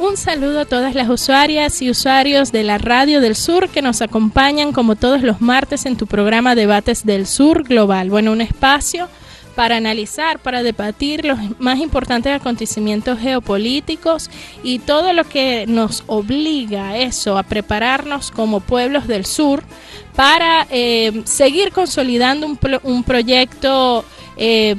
Un saludo a todas las usuarias y usuarios de la Radio del Sur que nos acompañan como todos los martes en tu programa Debates del Sur Global. Bueno, un espacio para analizar, para debatir los más importantes acontecimientos geopolíticos y todo lo que nos obliga a eso, a prepararnos como pueblos del sur para seguir consolidando un proyecto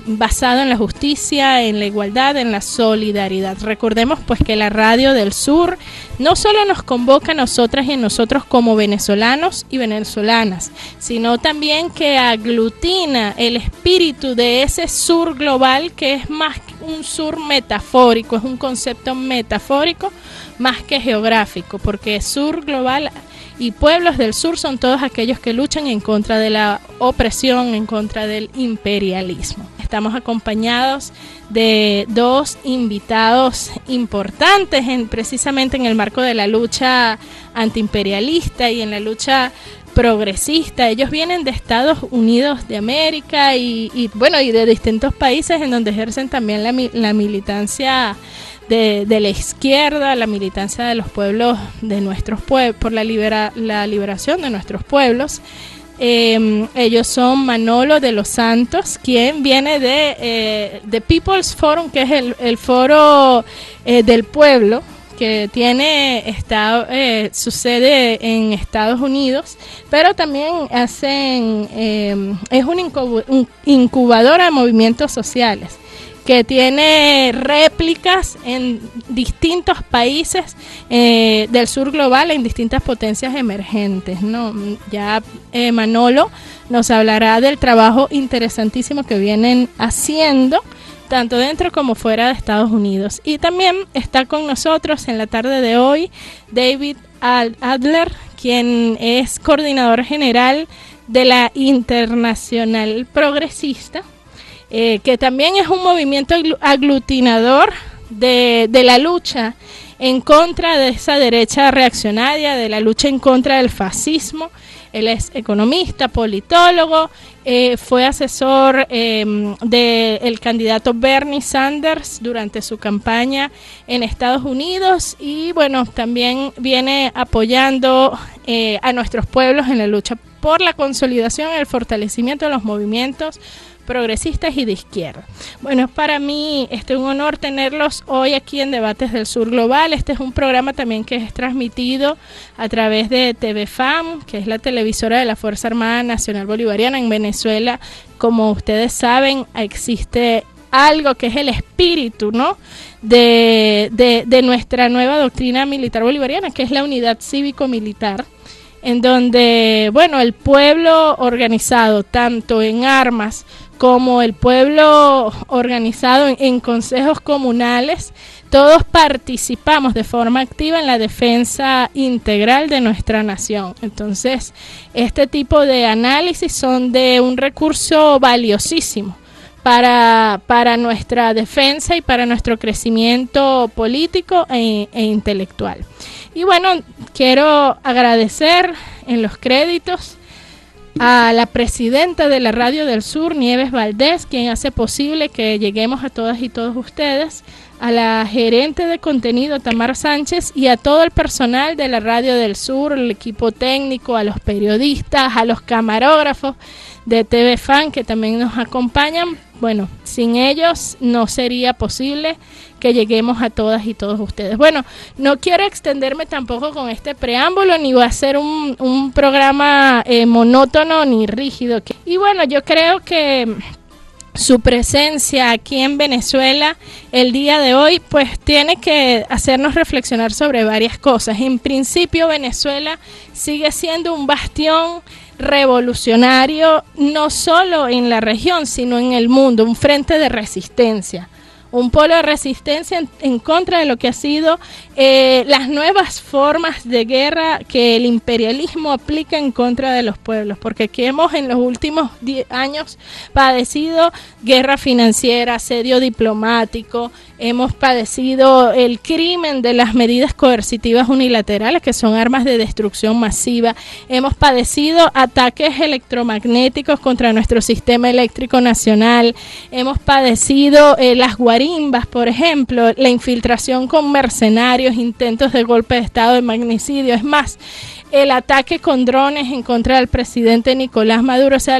basado en la justicia, en la igualdad, en la solidaridad. Recordemos pues que la Radio del Sur no solo nos convoca a nosotras y a nosotros como venezolanos y venezolanas, sino también que aglutina el espíritu de ese sur global que es más que un sur metafórico, es un concepto metafórico más que geográfico, porque sur global y pueblos del sur son todos aquellos que luchan en contra de la opresión, en contra del imperialismo. Estamos acompañados de dos invitados importantes precisamente en el marco de la lucha antiimperialista y en la lucha progresista. Ellos vienen de Estados Unidos de América y de distintos países en donde ejercen también la militancia de la izquierda, la militancia de los pueblos de nuestros pueblos, por la liberación de nuestros pueblos. Ellos son Manolo de los Santos, quien viene de People's Forum, que es el foro del pueblo, que tiene su sede en Estados Unidos, pero también es un incubadora de movimientos sociales que tiene réplicas en distintos países del sur global, en distintas potencias emergentes, ¿no? Ya Manolo nos hablará del trabajo interesantísimo que vienen haciendo, tanto dentro como fuera de Estados Unidos. Y también está con nosotros en la tarde de hoy David Adler, quien es coordinador general de la Internacional Progresista, que también es un movimiento aglutinador de la lucha en contra de esa derecha reaccionaria, de la lucha en contra del fascismo. Él es economista, politólogo, fue asesor del candidato Bernie Sanders durante su campaña en Estados Unidos y bueno, también viene apoyando a nuestros pueblos en la lucha por la consolidación y el fortalecimiento de los movimientos progresistas y de izquierda. Bueno, para mí un honor tenerlos hoy aquí en Debates del Sur Global. Este es un programa también que es transmitido a través de TV FAM, que es la televisora de la Fuerza Armada Nacional Bolivariana en Venezuela. Como ustedes saben, existe algo que es el espíritu, ¿no?, de nuestra nueva doctrina militar bolivariana, que es la unidad cívico-militar, en donde, bueno, el pueblo organizado tanto en armas como el pueblo organizado en consejos comunales, todos participamos de forma activa en la defensa integral de nuestra nación. Entonces, este tipo de análisis son de un recurso valiosísimo para nuestra defensa y para nuestro crecimiento político e intelectual. Y bueno, quiero agradecer en los créditos a la presidenta de la Radio del Sur, Nieves Valdés, quien hace posible que lleguemos a todas y todos ustedes, a la gerente de contenido, Tamar Sánchez, y a todo el personal de la Radio del Sur, el equipo técnico, a los periodistas, a los camarógrafos de TV Fan que también nos acompañan. Bueno, sin ellos no sería posible que lleguemos a todas y todos ustedes. Bueno, no quiero extenderme tampoco con este preámbulo, ni va a ser un programa monótono ni rígido. Y bueno, yo creo que su presencia aquí en Venezuela el día de hoy pues tiene que hacernos reflexionar sobre varias cosas. En principio, Venezuela sigue siendo un bastión revolucionario no solo en la región sino en el mundo, un frente de resistencia, un polo de resistencia en contra de lo que ha sido las nuevas formas de guerra que el imperialismo aplica en contra de los pueblos, porque aquí hemos en los últimos 10 años padecido guerra financiera, asedio diplomático, hemos padecido el crimen de las medidas coercitivas unilaterales, que son armas de destrucción masiva, hemos padecido ataques electromagnéticos contra nuestro sistema eléctrico nacional, hemos padecido las guaridas marimbas, por ejemplo, la infiltración con mercenarios, intentos de golpe de estado, de magnicidio, es más, el ataque con drones en contra del presidente Nicolás Maduro. O sea,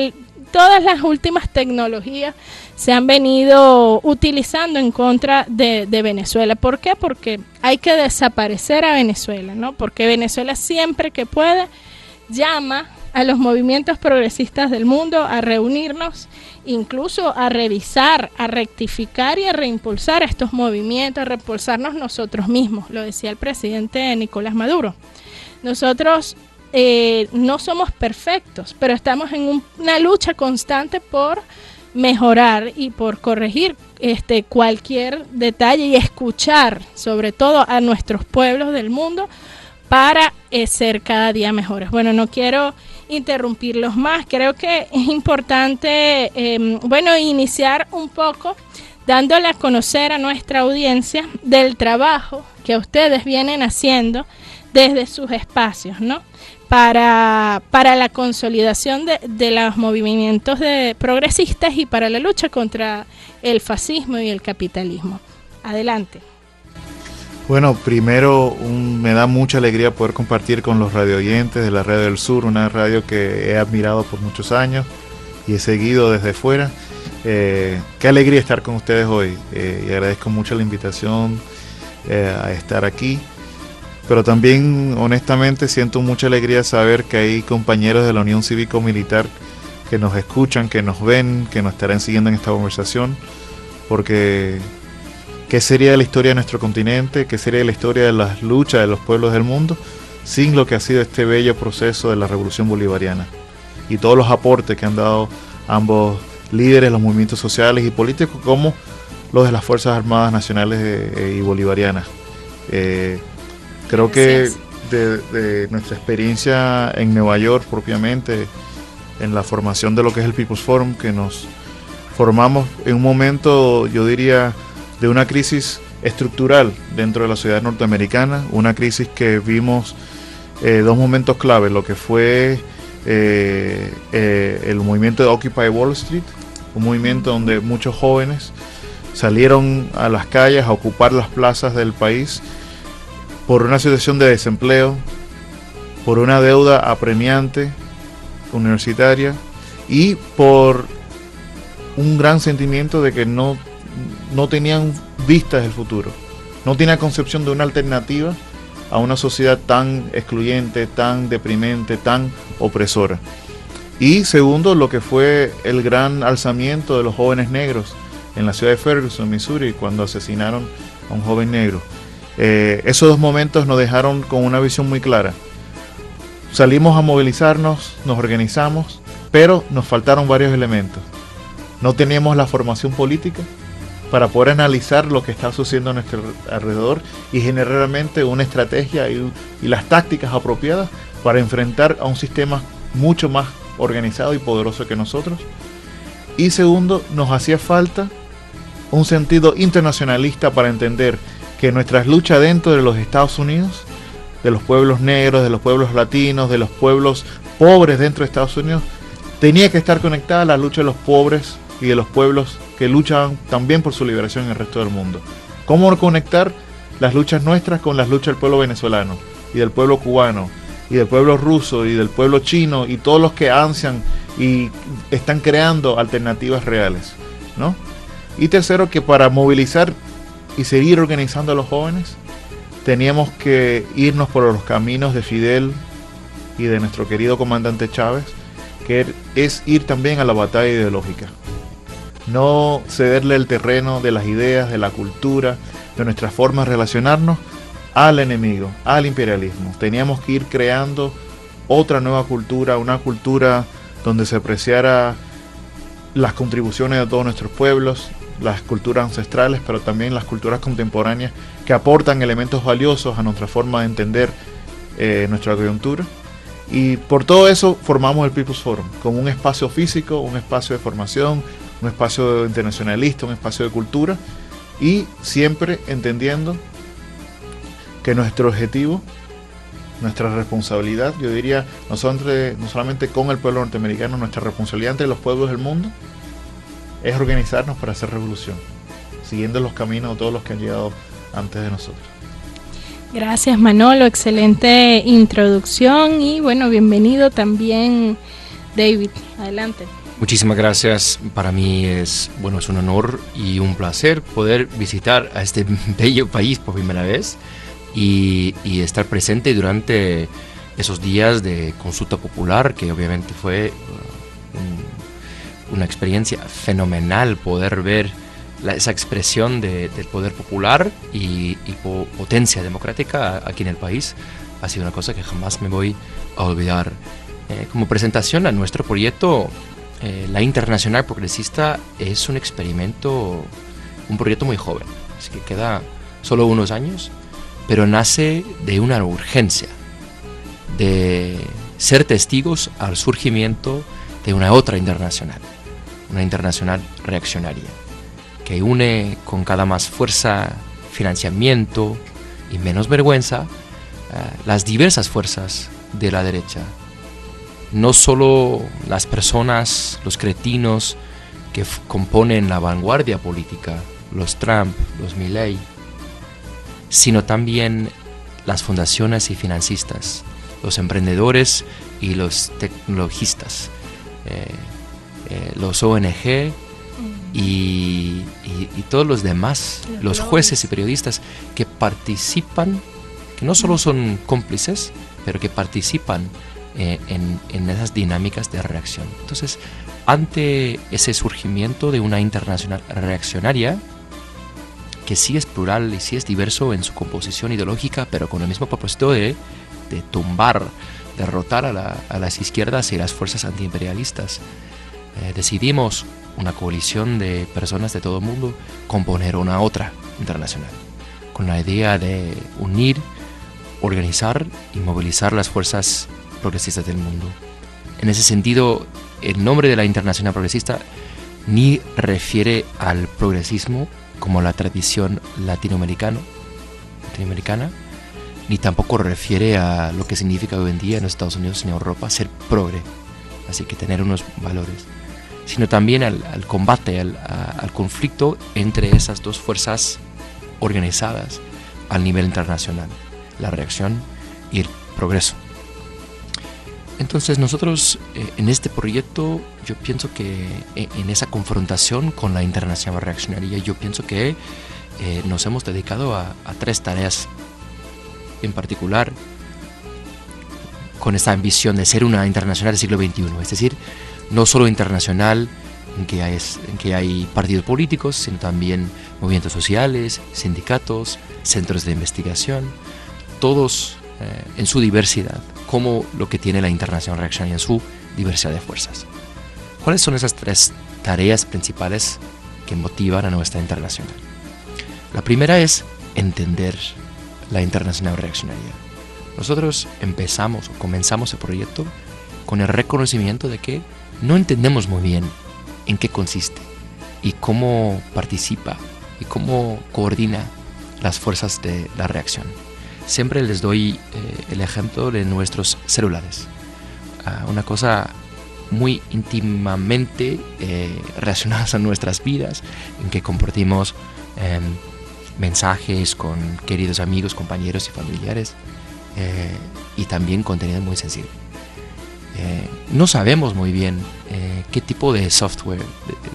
todas las últimas tecnologías se han venido utilizando en contra de Venezuela. ¿Por qué? Porque hay que desaparecer a Venezuela, ¿no? Porque Venezuela siempre que puede llama a los movimientos progresistas del mundo a reunirnos, incluso a revisar, a rectificar y a reimpulsar estos movimientos, a reimpulsarnos nosotros mismos, lo decía el presidente Nicolás Maduro. Nosotros no somos perfectos, pero estamos en una lucha constante por mejorar y por corregir cualquier detalle y escuchar sobre todo a nuestros pueblos del mundo para ser cada día mejores. Bueno, no quiero interrumpirlos más, creo que es importante iniciar un poco dándole a conocer a nuestra audiencia del trabajo que ustedes vienen haciendo desde sus espacios, ¿no? Para la consolidación de los movimientos progresistas y para la lucha contra el fascismo y el capitalismo. Adelante. Bueno, primero me da mucha alegría poder compartir con los radioyentes de la Radio del Sur, una radio que he admirado por muchos años y he seguido desde fuera. Qué alegría estar con ustedes hoy y agradezco mucho la invitación a estar aquí. Pero también, honestamente, siento mucha alegría saber que hay compañeros de la Unión Cívico-Militar que nos escuchan, que nos ven, que nos estarán siguiendo en esta conversación, porque ¿qué sería la historia de nuestro continente? ¿Qué sería la historia de las luchas de los pueblos del mundo sin lo que ha sido este bello proceso de la Revolución Bolivariana? Y todos los aportes que han dado ambos líderes, los movimientos sociales y políticos, como los de las Fuerzas Armadas Nacionales y Bolivarianas. Creo que de nuestra experiencia en Nueva York propiamente, en la formación de lo que es el People's Forum, que nos formamos en un momento, yo diría, de una crisis estructural dentro de la sociedad norteamericana, una crisis que vimos dos momentos clave, lo que fue el movimiento de Occupy Wall Street, un movimiento donde muchos jóvenes salieron a las calles a ocupar las plazas del país por una situación de desempleo, por una deuda apremiante universitaria y por un gran sentimiento de que no tenían vistas del futuro, no tenían concepción de una alternativa a una sociedad tan excluyente, tan deprimente, tan opresora. Y segundo, lo que fue el gran alzamiento de los jóvenes negros en la ciudad de Ferguson, Missouri, cuando asesinaron a un joven negro. Esos dos momentos nos dejaron con una visión muy clara. Salimos a movilizarnos, nos organizamos, pero nos faltaron varios elementos. No teníamos la formación política para poder analizar lo que está sucediendo a nuestro alrededor y generar realmente una estrategia y las tácticas apropiadas para enfrentar a un sistema mucho más organizado y poderoso que nosotros. Y segundo, nos hacía falta un sentido internacionalista para entender que nuestras luchas dentro de los Estados Unidos, de los pueblos negros, de los pueblos latinos, de los pueblos pobres dentro de Estados Unidos, tenía que estar conectada a la lucha de los pobres y de los pueblos que luchan también por su liberación en el resto del mundo. ¿Cómo conectar las luchas nuestras con las luchas del pueblo venezolano y del pueblo cubano y del pueblo ruso y del pueblo chino y todos los que ansian y están creando alternativas reales, ¿no? Y tercero, que para movilizar y seguir organizando a los jóvenes teníamos que irnos por los caminos de Fidel y de nuestro querido comandante Chávez, que es ir también a la batalla ideológica, no cederle el terreno de las ideas, de la cultura, de nuestras formas de relacionarnos al enemigo, al imperialismo. Teníamos que ir creando otra nueva cultura, una cultura donde se apreciara las contribuciones de todos nuestros pueblos, las culturas ancestrales, pero también las culturas contemporáneas que aportan elementos valiosos a nuestra forma de entender nuestra coyuntura. Y por todo eso formamos el People's Forum, como un espacio físico, un espacio de formación, un espacio internacionalista, un espacio de cultura, y siempre entendiendo que nuestro objetivo, nuestra responsabilidad, yo diría, no solamente con el pueblo norteamericano, nuestra responsabilidad entre los pueblos del mundo, es organizarnos para hacer revolución. siguiendo los caminos de todos los que han llegado antes de nosotros. Gracias, Manolo, excelente introducción y bueno, bienvenido también, David. Adelante. Muchísimas gracias. Para mí es un honor y un placer poder visitar a este bello país por primera vez y estar presente durante esos días de consulta popular, que obviamente fue una experiencia fenomenal poder ver esa expresión del poder popular y potencia democrática aquí en el país. Ha sido una cosa que jamás me voy a olvidar. Como presentación a nuestro proyecto, la Internacional Progresista es un proyecto muy joven, así que queda solo unos años, pero nace de una urgencia de ser testigos al surgimiento de una otra internacional, una internacional reaccionaria, que une con cada más fuerza, financiamiento y menos vergüenza las diversas fuerzas de la derecha. No solo las personas, los cretinos que componen la vanguardia política, los Trump, los Milley, sino también las fundaciones y financistas, los emprendedores y los tecnologistas, los ONG y todos los demás, los jueces y periodistas que participan, que no solo son cómplices, pero que participan en esas dinámicas de reacción. Entonces, ante ese surgimiento de una internacional reaccionaria, que sí es plural y sí es diverso en su composición ideológica, pero con el mismo propósito de tumbar, derrotar a las izquierdas y las fuerzas antiimperialistas, decidimos, una coalición de personas de todo el mundo, componer una otra internacional, con la idea de unir, organizar y movilizar las fuerzas progresistas del mundo. En ese sentido, el nombre de la Internacional Progresista ni refiere al progresismo como la tradición latinoamericana, ni tampoco refiere a lo que significa hoy en día en los Estados Unidos y en Europa ser progre, así que tener unos valores, sino también al combate, al conflicto entre esas dos fuerzas organizadas al nivel internacional, la reacción y el progreso. Entonces nosotros en este proyecto, yo pienso que en esa confrontación con la internacional reaccionaria, yo pienso que nos hemos dedicado a tres tareas en particular, con esta ambición de ser una internacional del siglo XXI, es decir, no solo internacional en que hay partidos políticos, sino también movimientos sociales, sindicatos, centros de investigación, todos en su diversidad, como lo que tiene la internacional reaccionaria en su diversidad de fuerzas. ¿Cuáles son esas tres tareas principales que motivan a nuestra internacional? La primera es entender la internacional reaccionaria. Nosotros comenzamos el proyecto con el reconocimiento de que no entendemos muy bien en qué consiste y cómo participa y cómo coordina las fuerzas de la reacción. Siempre les doy el ejemplo de nuestros celulares, una cosa muy íntimamente relacionada a nuestras vidas, en que compartimos mensajes con queridos amigos, compañeros y familiares, y también contenido muy sensible. No sabemos muy bien qué tipo de software,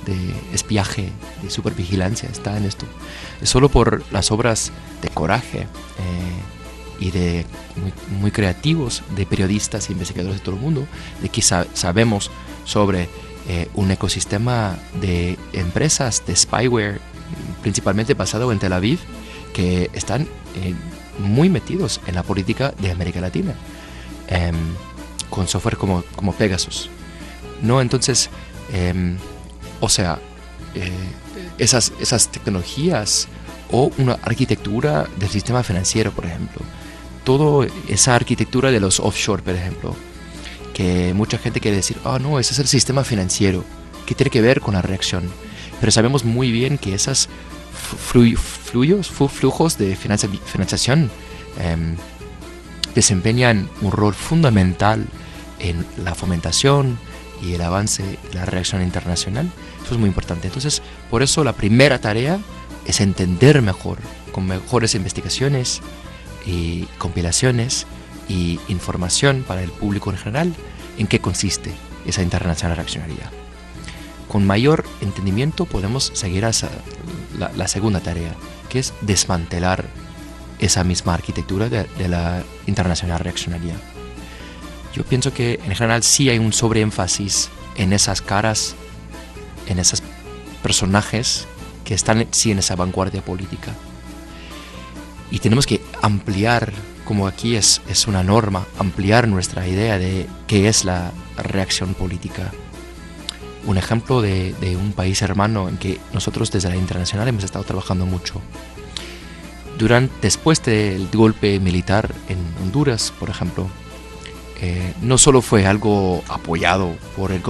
de espiaje, de supervigilancia está en esto. Es solo por las obras de coraje y de muy creativos de periodistas e investigadores de todo el mundo, de que sabemos sobre un ecosistema de empresas de spyware, principalmente basado en Tel Aviv, que están muy metidos en la política de América Latina, con software como Pegasus, ¿no? Entonces, esas tecnologías o una arquitectura del sistema financiero, por ejemplo, toda esa arquitectura de los offshore, por ejemplo, que mucha gente quiere decir, no, ese es el sistema financiero, ¿qué tiene que ver con la reacción? Pero sabemos muy bien que esos flujos de financiación desempeñan un rol fundamental en la fomentación y el avance de la reacción internacional. Eso es muy importante. Entonces, por eso la primera tarea es entender mejor, con mejores investigaciones y compilaciones y información para el público en general, en qué consiste esa internacional reaccionaria. Con mayor entendimiento podemos seguir a la segunda tarea, que es desmantelar esa misma arquitectura de la internacional reaccionaria. Yo pienso que en general sí hay un sobreénfasis en esas caras, en esos personajes que están sí en esa vanguardia política. Y tenemos que ampliar, como aquí es una norma, ampliar nuestra idea de qué es la reacción política. Un ejemplo de un país hermano en que nosotros desde la internacional hemos estado trabajando mucho. Después del golpe militar en Honduras, por ejemplo, no solo fue algo apoyado por el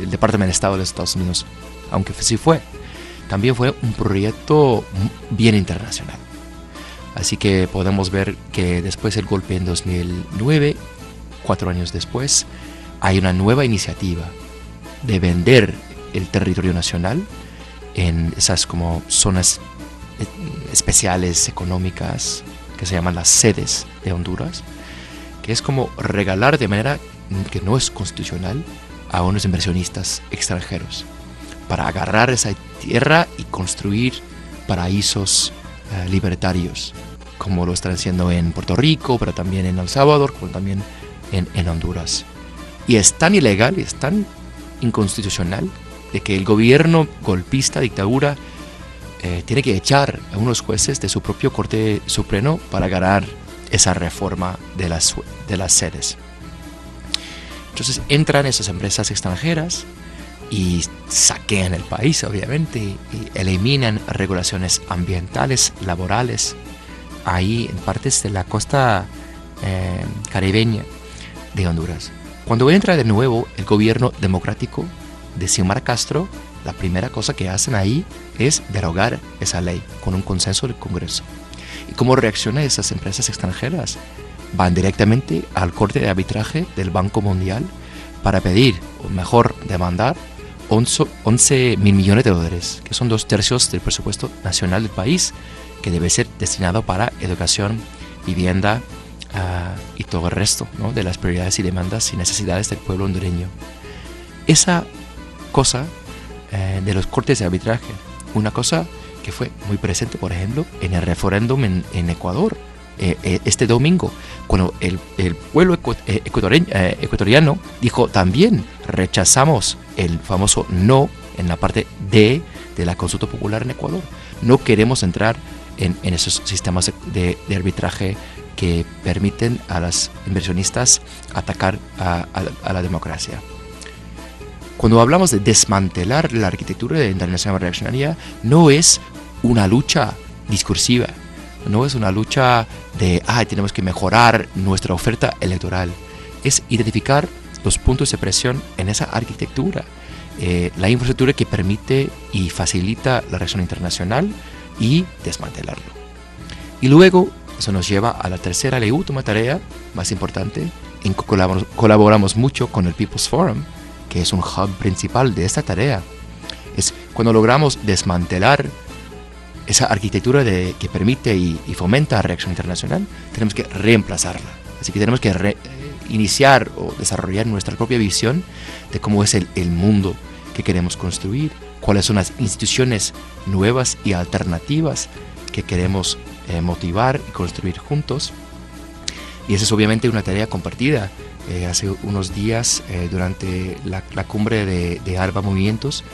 Departamento de Estado de los Estados Unidos, aunque sí fue, también fue un proyecto bien internacional. Así que podemos ver que después del golpe en 2009, 4 años después, hay una nueva iniciativa de vender el territorio nacional en esas como zonas especiales económicas que se llaman las sedes de Honduras, que es como regalar de manera que no es constitucional a unos inversionistas extranjeros para agarrar esa tierra y construir paraísos libertarios, como lo están haciendo en Puerto Rico, pero también en El Salvador, como también en Honduras. Y es tan ilegal, es tan inconstitucional, de que el gobierno golpista, dictadura, tiene que echar a unos jueces de su propio Corte Supremo para ganar esa reforma de las sedes. Entonces entran esas empresas extranjeras y saquean el país, obviamente, y eliminan regulaciones ambientales, laborales, ahí en partes de la costa caribeña de Honduras. Cuando entra de nuevo el gobierno democrático de Xiomara Castro, la primera cosa que hacen ahí es derogar esa ley con un consenso del Congreso. ¿Y cómo reaccionan esas empresas extranjeras? Van directamente al Corte de Arbitraje del Banco Mundial para pedir, o mejor demandar, 11 mil millones de dólares, que son 2/3 del presupuesto nacional del país, que debe ser destinado para educación, vivienda y todo el resto, ¿no?, de las prioridades y demandas y necesidades del pueblo hondureño. Esa cosa de los cortes de arbitraje, una cosa que fue muy presente, por ejemplo, en el referéndum en Ecuador este domingo, cuando el pueblo ecuatoriano dijo también rechazamos el famoso no en la parte D de la consulta popular en Ecuador. No queremos entrar en esos sistemas de arbitraje que permiten a los inversionistas atacar a la democracia. Cuando hablamos de desmantelar la arquitectura de internacional reaccionaria, no es una lucha discursiva, no es una lucha de tenemos que mejorar nuestra oferta electoral, es identificar los puntos de presión en esa arquitectura, la infraestructura que permite y facilita la reacción internacional y desmantelarlo. Y luego eso nos lleva a la tercera y última tarea más importante, en que colaboramos mucho con el People's Forum, que es un hub principal de esta tarea. Es cuando logramos desmantelar esa arquitectura que permite y fomenta la reacción internacional, tenemos que reemplazarla. Así que tenemos que iniciar o desarrollar nuestra propia visión de cómo es el mundo que queremos construir, cuáles son las instituciones nuevas y alternativas que queremos motivar y construir juntos. Y esa es obviamente una tarea compartida. Hace unos días, durante la cumbre de ARBA Movimientos,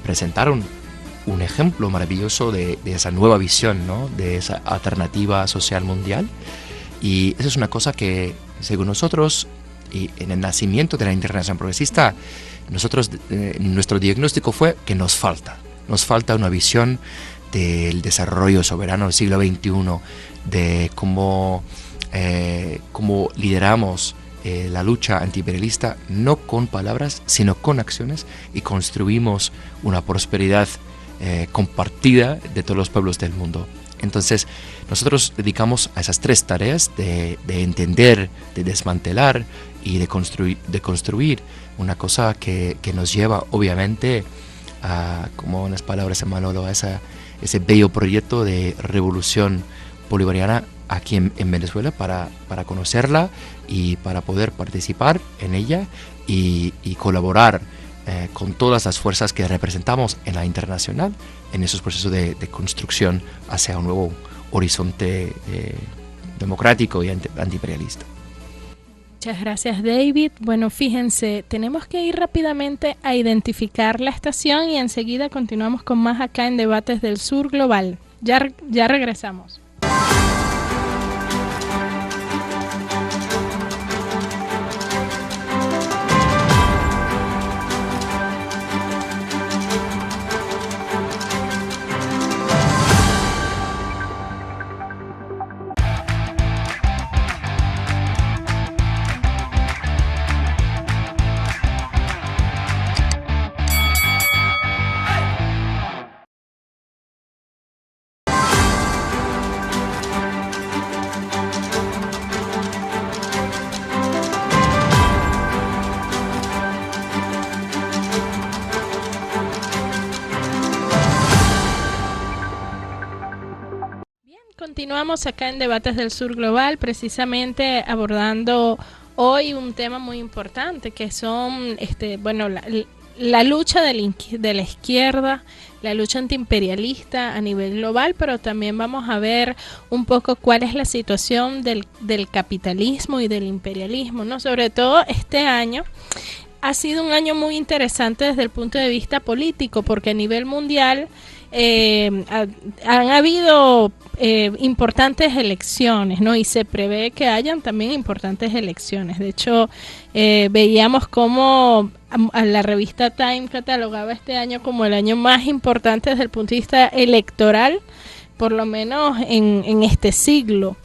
presentaron un ejemplo maravilloso de esa nueva visión, ¿no?, de esa alternativa social mundial. Y eso es una cosa que, según nosotros, y en el nacimiento de la Internacional Progresista, nuestro diagnóstico fue que nos falta una visión del desarrollo soberano del siglo XXI, de cómo lideramos la lucha antiimperialista, no con palabras, sino con acciones, y construimos una prosperidad compartida de todos los pueblos del mundo. Entonces, nosotros dedicamos a esas tres tareas de entender, de desmantelar y de construir una cosa que nos lleva, obviamente, como en las palabras de Manolo, a esa ese bello proyecto de revolución bolivariana aquí en Venezuela para conocerla y para poder participar en ella y colaborar con todas las fuerzas que representamos en la internacional en esos procesos de construcción hacia un nuevo horizonte democrático y antiimperialista. Muchas gracias, David. Bueno, fíjense, tenemos que ir rápidamente a identificar la estación y enseguida continuamos con más acá en Debates del Sur Global. Ya regresamos. Continuamos acá en Debates del Sur Global, precisamente abordando hoy un tema muy importante que son, la lucha de la izquierda, la lucha antiimperialista a nivel global, pero también vamos a ver un poco cuál es la situación del capitalismo y del imperialismo, ¿no? Sobre todo este año ha sido un año muy interesante desde el punto de vista político, porque a nivel mundial han habido importantes elecciones, ¿no? Y se prevé que hayan también importantes elecciones. De hecho, veíamos cómo a la revista Time catalogaba este año como el año más importante desde el punto de vista electoral, por lo menos en este siglo.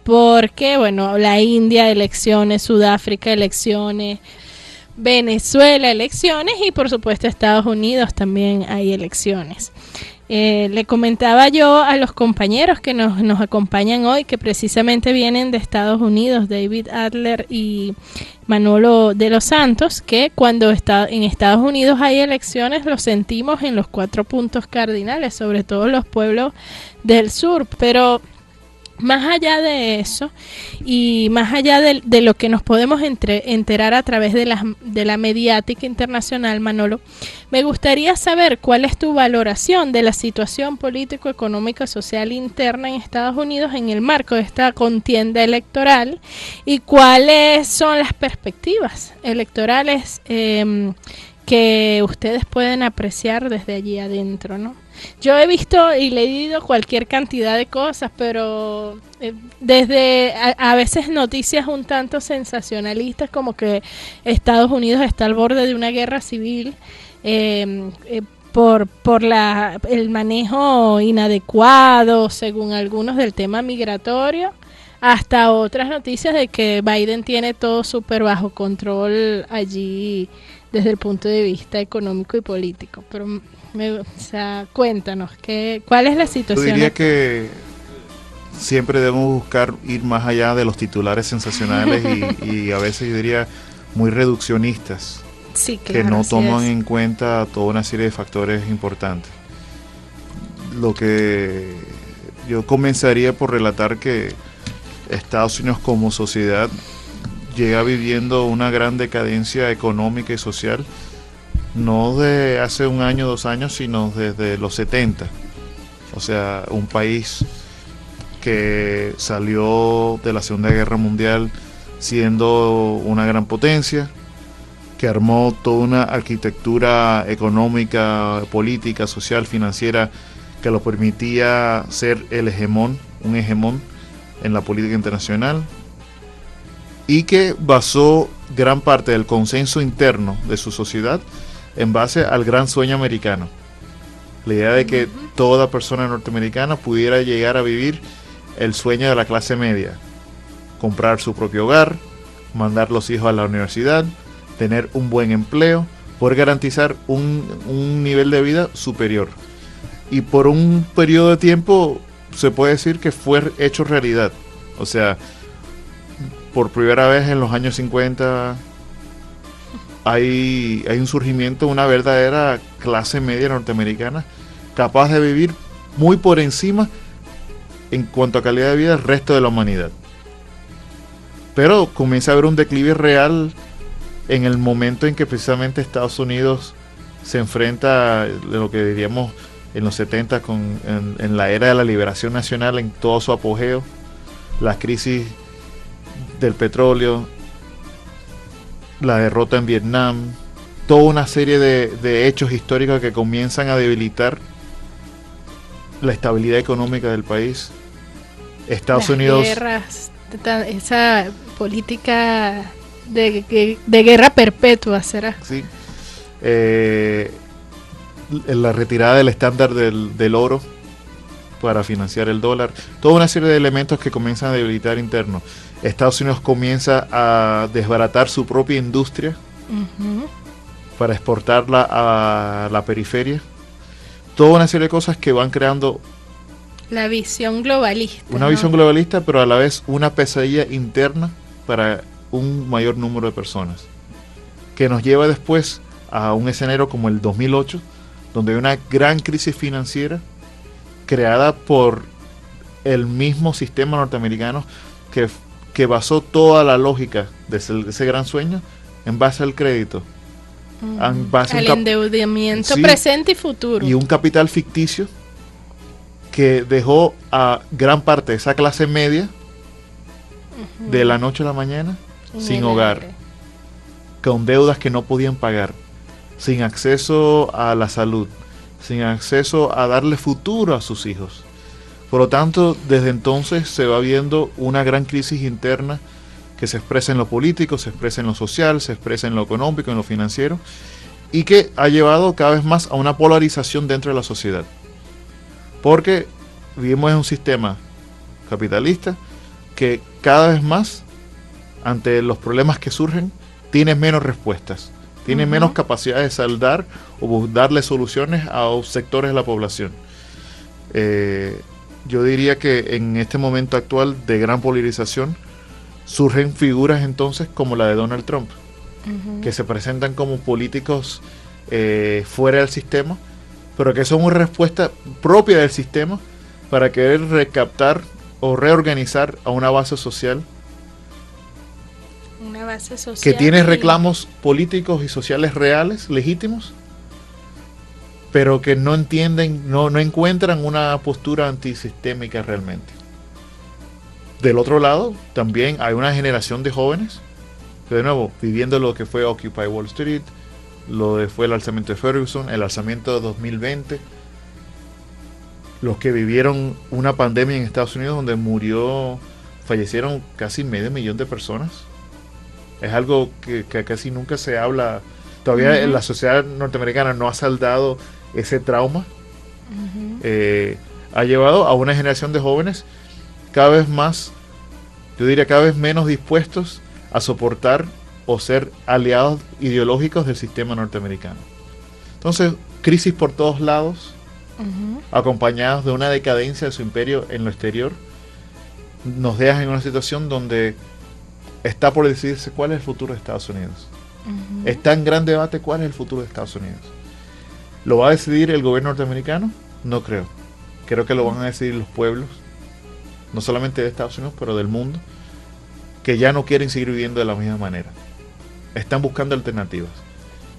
Porque, bueno, la India, elecciones, Sudáfrica, elecciones, Venezuela, elecciones, y por supuesto Estados Unidos también hay elecciones. Le comentaba yo a los compañeros que nos acompañan hoy, que precisamente vienen de Estados Unidos, David Adler y Manolo de los Santos, que cuando en Estados Unidos hay elecciones lo sentimos en los 4 puntos cardinales, sobre todo los pueblos del sur, pero más allá de eso y más allá de lo que nos podemos enterar a través de la mediática internacional, Manolo, me gustaría saber cuál es tu valoración de la situación político, económica, social interna en Estados Unidos en el marco de esta contienda electoral y cuáles son las perspectivas electorales que ustedes pueden apreciar desde allí adentro, ¿no? Yo he visto y leído cualquier cantidad de cosas, pero desde a veces noticias un tanto sensacionalistas como que Estados Unidos está al borde de una guerra civil por el manejo inadecuado, según algunos, del tema migratorio, hasta otras noticias de que Biden tiene todo súper bajo control allí desde el punto de vista económico y político. Pero cuéntanos, ¿cuál es la situación? Yo diría que siempre debemos buscar ir más allá de los titulares sensacionales y a veces yo diría muy reduccionistas, sí, claro, que no toman en cuenta toda una serie de factores importantes. Lo que yo comenzaría por relatar que Estados Unidos como sociedad llega viviendo una gran decadencia económica y social, no de hace un año, 2 años, sino desde los 70. O sea, un país que salió de la Segunda Guerra Mundial siendo una gran potencia, que armó toda una arquitectura económica, política, social, financiera, que lo permitía ser un hegemón en la política internacional, y que basó gran parte del consenso interno de su sociedad en base al gran sueño americano. La idea de que toda persona norteamericana pudiera llegar a vivir el sueño de la clase media, comprar su propio hogar, mandar los hijos a la universidad, tener un buen empleo, poder garantizar un nivel de vida superior. Y por un periodo de tiempo se puede decir que fue hecho realidad. O sea, por primera vez en los años 50 hay un surgimiento de una verdadera clase media norteamericana capaz de vivir muy por encima en cuanto a calidad de vida del resto de la humanidad. Pero comienza a haber un declive real en el momento en que precisamente Estados Unidos se enfrenta a lo que diríamos en los 70 en la era de la liberación nacional en todo su apogeo, la crisis del petróleo, la derrota en Vietnam, toda una serie de hechos históricos que comienzan a debilitar la estabilidad económica del país. Estados Unidos, guerras, esa política de guerra perpetua será. Sí, la retirada del estándar del oro para financiar el dólar, toda una serie de elementos que comienzan a debilitar interno. Estados Unidos comienza a desbaratar su propia industria para exportarla a la periferia. Toda una serie de cosas que van creando la visión globalista. Una visión globalista, pero a la vez una pesadilla interna para un mayor número de personas, que nos lleva después a un escenario como el 2008, donde hay una gran crisis financiera creada por el mismo sistema norteamericano que basó toda la lógica de ese gran sueño en base al crédito, en base al endeudamiento, sí, presente y futuro, y un capital ficticio que dejó a gran parte de esa clase media de la noche a la mañana sin hogar, con deudas que no podían pagar, sin acceso a la salud, sin acceso a darle futuro a sus hijos. Por lo tanto, desde entonces se va viendo una gran crisis interna que se expresa en lo político, se expresa en lo social, se expresa en lo económico, en lo financiero, y que ha llevado cada vez más a una polarización dentro de la sociedad. Porque vivimos en un sistema capitalista que cada vez más, ante los problemas que surgen, tiene menos respuestas, tiene menos capacidad de saldar o darle soluciones a sectores de la población. Yo diría que en este momento actual de gran polarización surgen figuras entonces como la de Donald Trump, que se presentan como políticos fuera del sistema, pero que son una respuesta propia del sistema para querer recaptar o reorganizar a una base social que tiene reclamos políticos y sociales reales, legítimos, pero que no entienden, no encuentran una postura antisistémica realmente. Del otro lado, también hay una generación de jóvenes que, de nuevo, viviendo lo que fue Occupy Wall Street, fue el alzamiento de Ferguson, el alzamiento de 2020, los que vivieron una pandemia en Estados Unidos donde fallecieron casi 500,000 de personas. Es algo que casi nunca se habla. Todavía la sociedad norteamericana no ha saldado ese trauma. Ha llevado a una generación de jóvenes cada vez más, yo diría cada vez menos dispuestos a soportar o ser aliados ideológicos del sistema norteamericano. Entonces, crisis por todos lados, acompañados de una decadencia de su imperio en lo exterior, nos dejan en una situación donde está por decidirse cuál es el futuro de Estados Unidos. Está en gran debate cuál es el futuro de Estados Unidos. ¿Lo va a decidir el gobierno norteamericano? No creo. Creo que lo van a decidir los pueblos, no solamente de Estados Unidos, pero del mundo, que ya no quieren seguir viviendo de la misma manera. Están buscando alternativas.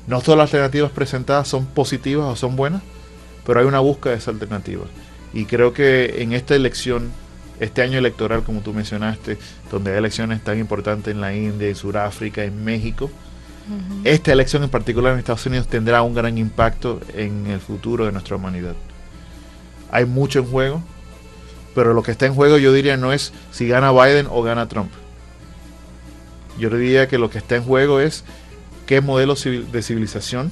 No todas las alternativas presentadas son positivas o son buenas, pero hay una búsqueda de esa alternativa. Y creo que en esta elección, este año electoral, como tú mencionaste, donde hay elecciones tan importantes en la India, en Sudáfrica, en México, esta elección en particular en Estados Unidos tendrá un gran impacto en el futuro de nuestra humanidad. Hay mucho en juego, pero lo que está en juego yo diría no es si gana Biden o gana Trump. Yo diría que lo que está en juego es qué modelo de civilización,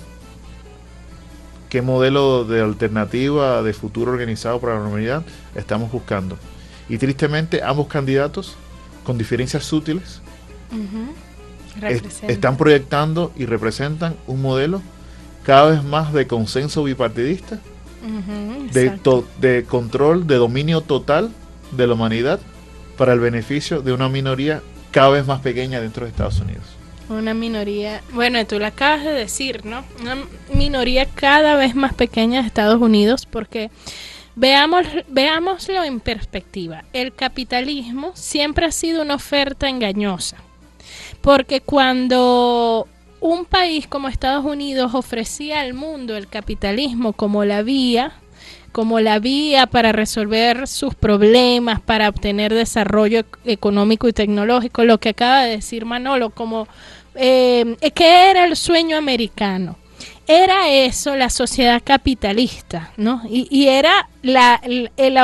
qué modelo de alternativa de futuro organizado para la humanidad estamos buscando. Y tristemente ambos candidatos, con diferencias sutiles, están proyectando y representan un modelo cada vez más de consenso bipartidista, de control, de dominio total de la humanidad para el beneficio de una minoría cada vez más pequeña dentro de Estados Unidos. Una minoría, bueno, tú lo acabas de decir, ¿no? Una minoría cada vez más pequeña de Estados Unidos, porque Veámoslo en perspectiva. El capitalismo siempre ha sido una oferta engañosa, porque cuando un país como Estados Unidos ofrecía al mundo el capitalismo como la vía para resolver sus problemas, para obtener desarrollo económico y tecnológico, lo que acaba de decir Manolo, como que era el sueño americano. Era eso, la sociedad capitalista, ¿no? Y era la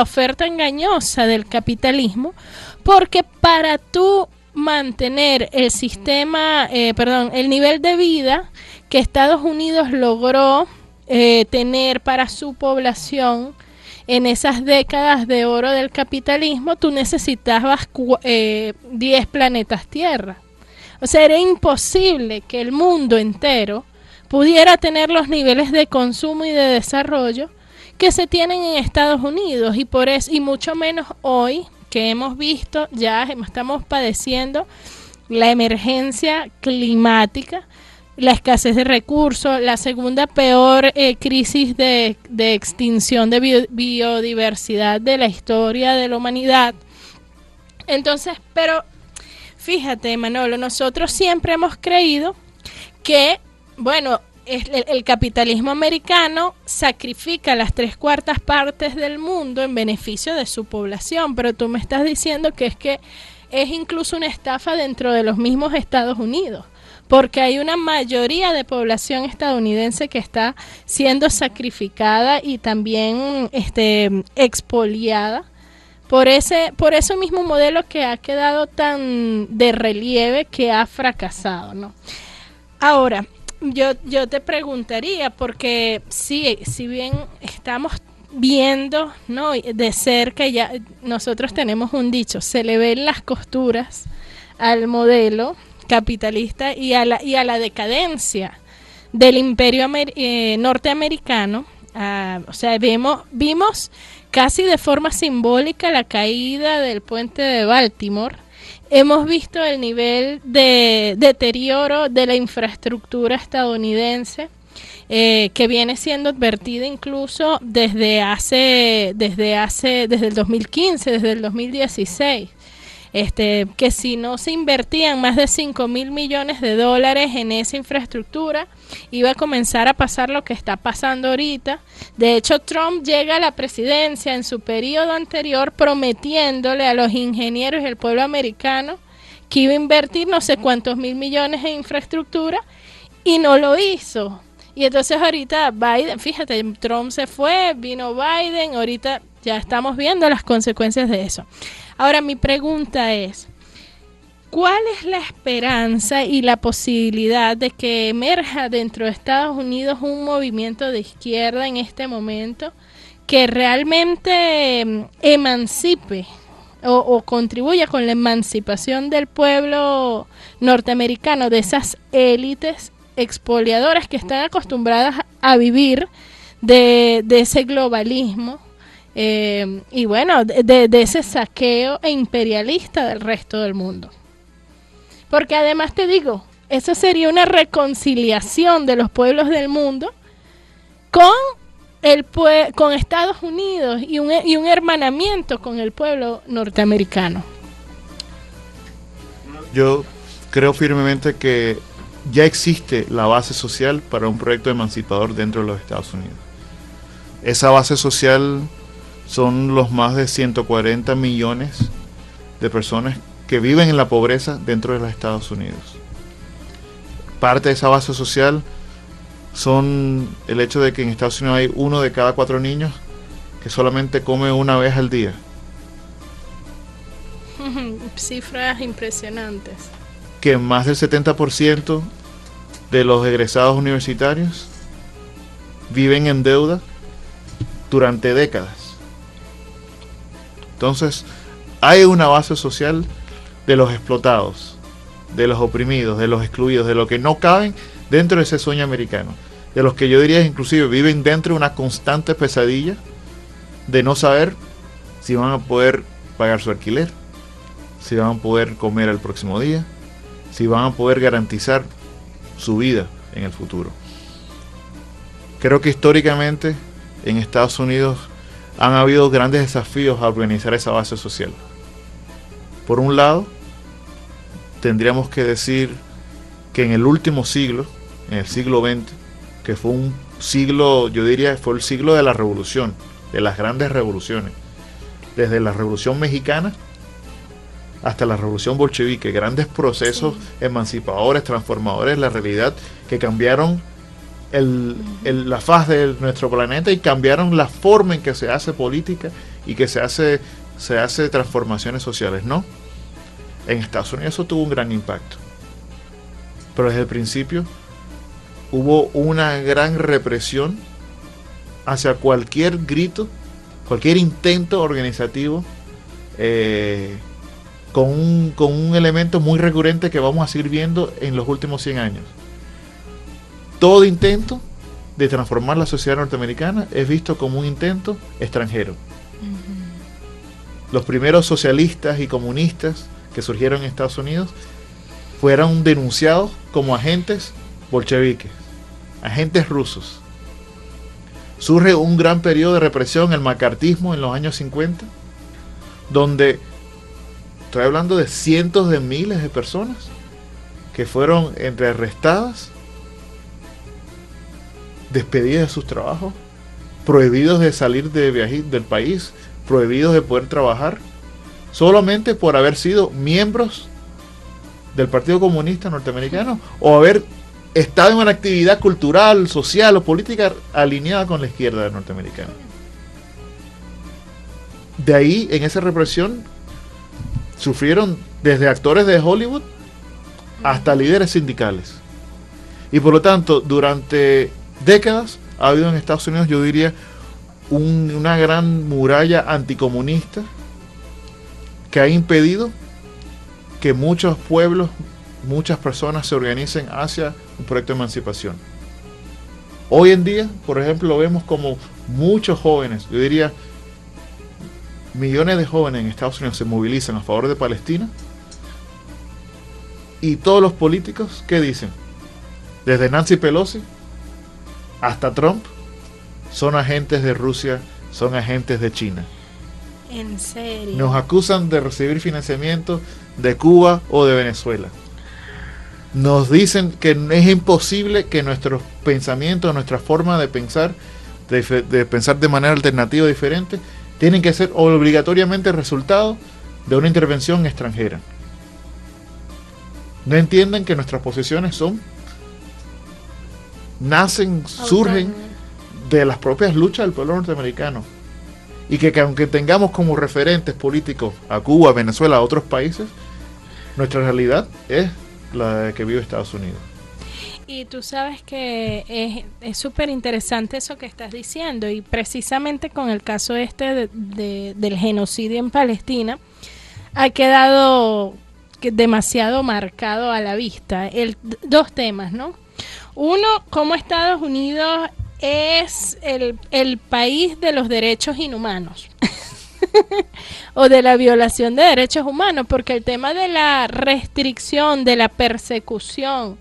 oferta engañosa del capitalismo, porque para tú mantener el sistema, el nivel de vida que Estados Unidos logró tener para su población en esas décadas de oro del capitalismo, tú necesitabas 10 planetas Tierra. O sea, era imposible que el mundo entero pudiera tener los niveles de consumo y de desarrollo que se tienen en Estados Unidos, y por eso, y mucho menos hoy que hemos visto, ya estamos padeciendo la emergencia climática, la escasez de recursos, la segunda peor crisis de extinción de biodiversidad de la historia de la humanidad. Entonces, pero fíjate, Manolo, nosotros siempre hemos creído que, bueno, el capitalismo americano sacrifica las 3/4 partes del mundo en beneficio de su población, pero tú me estás diciendo que es incluso una estafa dentro de los mismos Estados Unidos, porque hay una mayoría de población estadounidense que está siendo sacrificada y también expoliada por ese mismo modelo que ha quedado tan de relieve, que ha fracasado, ¿no? Ahora, yo te preguntaría, porque si bien estamos viendo, ¿no?, de cerca, ya nosotros tenemos un dicho, se le ven las costuras al modelo capitalista y a la decadencia del imperio norteamericano. O sea, vimos casi de forma simbólica la caída del puente de Baltimore. Hemos visto el nivel de deterioro de la infraestructura estadounidense, que viene siendo advertida incluso desde el 2015, desde el 2016. Que si no se invertían más de $5,000 millones en esa infraestructura, iba a comenzar a pasar lo que está pasando ahorita. De hecho, Trump llega a la presidencia en su periodo anterior prometiéndole a los ingenieros y al pueblo americano que iba a invertir no sé cuántos mil millones en infraestructura, y no lo hizo. Y entonces ahorita Biden, fíjate, Trump se fue, vino Biden, ahorita ya estamos viendo las consecuencias de eso. Ahora mi pregunta es, ¿cuál es la esperanza y la posibilidad de que emerja dentro de Estados Unidos un movimiento de izquierda en este momento que realmente emancipe o contribuya con la emancipación del pueblo norteamericano, de esas élites expoliadoras que están acostumbradas a vivir de ese globalismo? Y bueno, de ese saqueo imperialista del resto del mundo. Porque además te digo, eso sería una reconciliación de los pueblos del mundo con Estados Unidos y un hermanamiento con el pueblo norteamericano. Yo creo firmemente que ya existe la base social para un proyecto emancipador dentro de los Estados Unidos. Esa base social son los más de 140 millones de personas que viven en la pobreza dentro de los Estados Unidos. Parte de esa base social son el hecho de que en Estados Unidos hay 1 de cada 4 niños que solamente come una vez al día. Cifras impresionantes. Que más del 70% de los egresados universitarios viven en deuda durante décadas. Entonces, hay una base social de los explotados, de los oprimidos, de los excluidos, de los que no caben dentro de ese sueño americano, de los que yo diría inclusive viven dentro de una constante pesadilla de no saber si van a poder pagar su alquiler, si van a poder comer el próximo día, si van a poder garantizar su vida en el futuro. Creo que históricamente en Estados Unidos han habido grandes desafíos a organizar esa base social. Por un lado, tendríamos que decir que en el último siglo, en el siglo XX, que fue un siglo, yo diría, fue el siglo de la revolución, de las grandes revoluciones, desde la Revolución Mexicana hasta la Revolución Bolchevique, grandes procesos emancipadores, transformadores de la realidad, que cambiaron la faz de nuestro planeta y cambiaron la forma en que se hace política y que se hace transformaciones sociales, ¿no? En Estados Unidos eso tuvo un gran impacto, pero desde el principio hubo una gran represión hacia cualquier grito, cualquier intento organizativo, con un elemento muy recurrente que vamos a seguir viendo en los últimos 100 años. Todo intento de transformar la sociedad norteamericana es visto como un intento extranjero. Los primeros socialistas y comunistas que surgieron en Estados Unidos fueron denunciados como agentes bolcheviques, agentes rusos. Surge un gran periodo de represión, el macartismo en los años 50, donde estoy hablando de cientos de miles de personas que fueron entre arrestadas, despedidas de sus trabajos, prohibidos de salir de viaje del país, prohibidos de poder trabajar, solamente por haber sido miembros del Partido Comunista Norteamericano o haber estado en una actividad cultural, social o política alineada con la izquierda norteamericana. De ahí, en esa represión, sufrieron desde actores de Hollywood hasta líderes sindicales. Y por lo tanto, durante décadas ha habido en Estados Unidos, yo diría, una gran muralla anticomunista que ha impedido que muchos pueblos, muchas personas se organicen hacia un proyecto de emancipación. Hoy en día, por ejemplo, vemos como muchos jóvenes, yo diría millones de jóvenes en Estados Unidos se movilizan a favor de Palestina, y todos los políticos, ¿qué dicen? Desde Nancy Pelosi hasta Trump, son agentes de Rusia, son agentes de China. ¿En serio? Nos acusan de recibir financiamiento de Cuba o de Venezuela. Nos dicen que es imposible que nuestros pensamientos, nuestra forma de pensar de manera alternativa diferente, tienen que ser obligatoriamente resultado de una intervención extranjera. No entienden que nuestras posiciones surgen de las propias luchas del pueblo norteamericano, y que aunque tengamos como referentes políticos a Cuba, a Venezuela, a otros países, nuestra realidad es la que vive Estados Unidos. Y tú sabes que es súper interesante eso que estás diciendo, y precisamente con el caso del genocidio en Palestina ha quedado demasiado marcado a la vista dos temas, ¿no? Uno, cómo Estados Unidos es el país de los derechos inhumanos o de la violación de derechos humanos, porque el tema de la restricción, de la persecución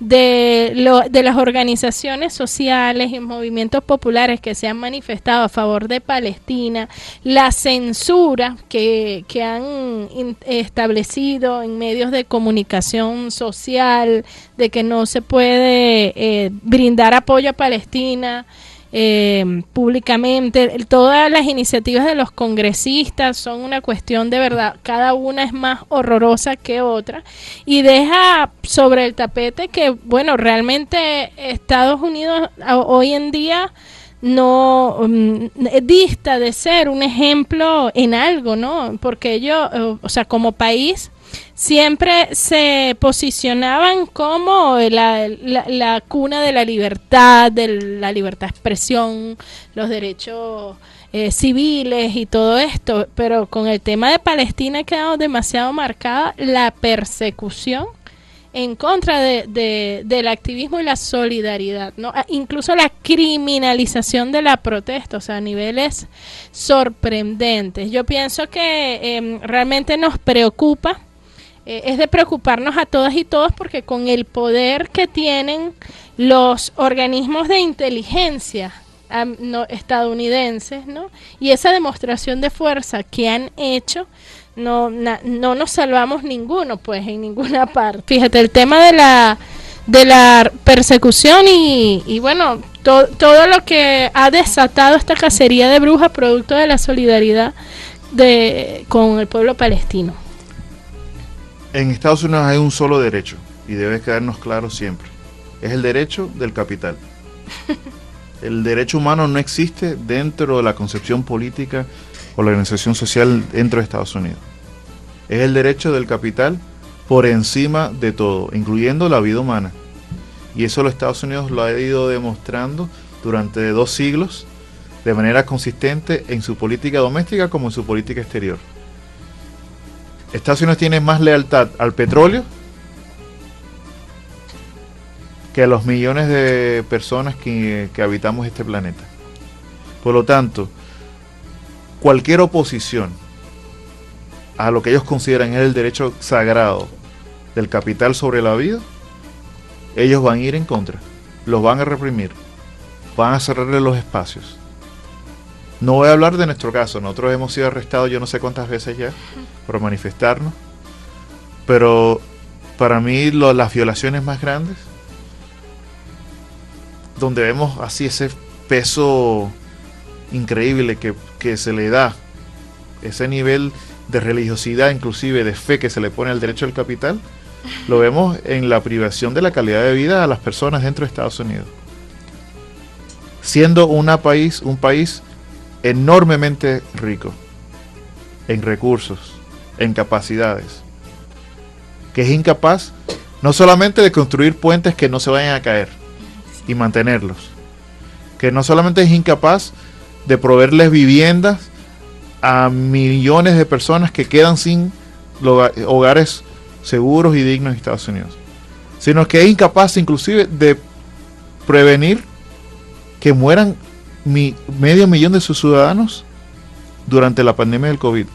de las organizaciones sociales y movimientos populares que se han manifestado a favor de Palestina, la censura que han establecido en medios de comunicación social, de que no se puede brindar apoyo a Palestina públicamente. Todas las iniciativas de los congresistas son una cuestión de verdad, cada una es más horrorosa que otra, y deja sobre el tapete que, bueno, realmente Estados Unidos hoy en día no dista de ser un ejemplo en algo, ¿no? Porque ellos, o sea, como país siempre se posicionaban como la cuna de la libertad de expresión, los derechos civiles y todo esto, pero con el tema de Palestina ha quedado demasiado marcada la persecución en contra del activismo y la solidaridad, ¿no? Incluso la criminalización de la protesta, o sea, a niveles sorprendentes. Yo pienso que realmente nos preocupa. Es de preocuparnos a todas y todos, porque con el poder que tienen los organismos de inteligencia estadounidenses, ¿no? Y esa demostración de fuerza que han hecho, no nos salvamos ninguno, pues, en ninguna parte. Fíjate, el tema de la persecución y bueno, todo lo que ha desatado esta cacería de brujas producto de la solidaridad con el pueblo palestino. En Estados Unidos hay un solo derecho y debe quedarnos claro siempre. Es el derecho del capital. El derecho humano no existe dentro de la concepción política o la organización social dentro de Estados Unidos. Es el derecho del capital por encima de todo, incluyendo la vida humana. Y eso los Estados Unidos lo ha ido demostrando durante 2 siglos de manera consistente en su política doméstica como en su política exterior. Estados Unidos tiene más lealtad al petróleo que a los millones de personas que habitamos este planeta. Por lo tanto, cualquier oposición a lo que ellos consideran es el derecho sagrado del capital sobre la vida, ellos van a ir en contra, los van a reprimir, van a cerrarle los espacios. No voy a hablar de nuestro caso, nosotros hemos sido arrestados yo no sé cuántas veces ya por manifestarnos, pero para mí las violaciones más grandes, donde vemos así ese peso increíble que se le da, ese nivel de religiosidad, inclusive de fe que se le pone al derecho al capital, lo vemos en la privación de la calidad de vida a las personas dentro de Estados Unidos. Siendo un país enormemente rico en recursos, en capacidades, que es incapaz no solamente de construir puentes que no se vayan a caer y mantenerlos, que no solamente es incapaz de proveerles viviendas a millones de personas que quedan sin hogares seguros y dignos en Estados Unidos, sino que es incapaz inclusive de prevenir que mueran medio millón de sus ciudadanos durante la pandemia del COVID.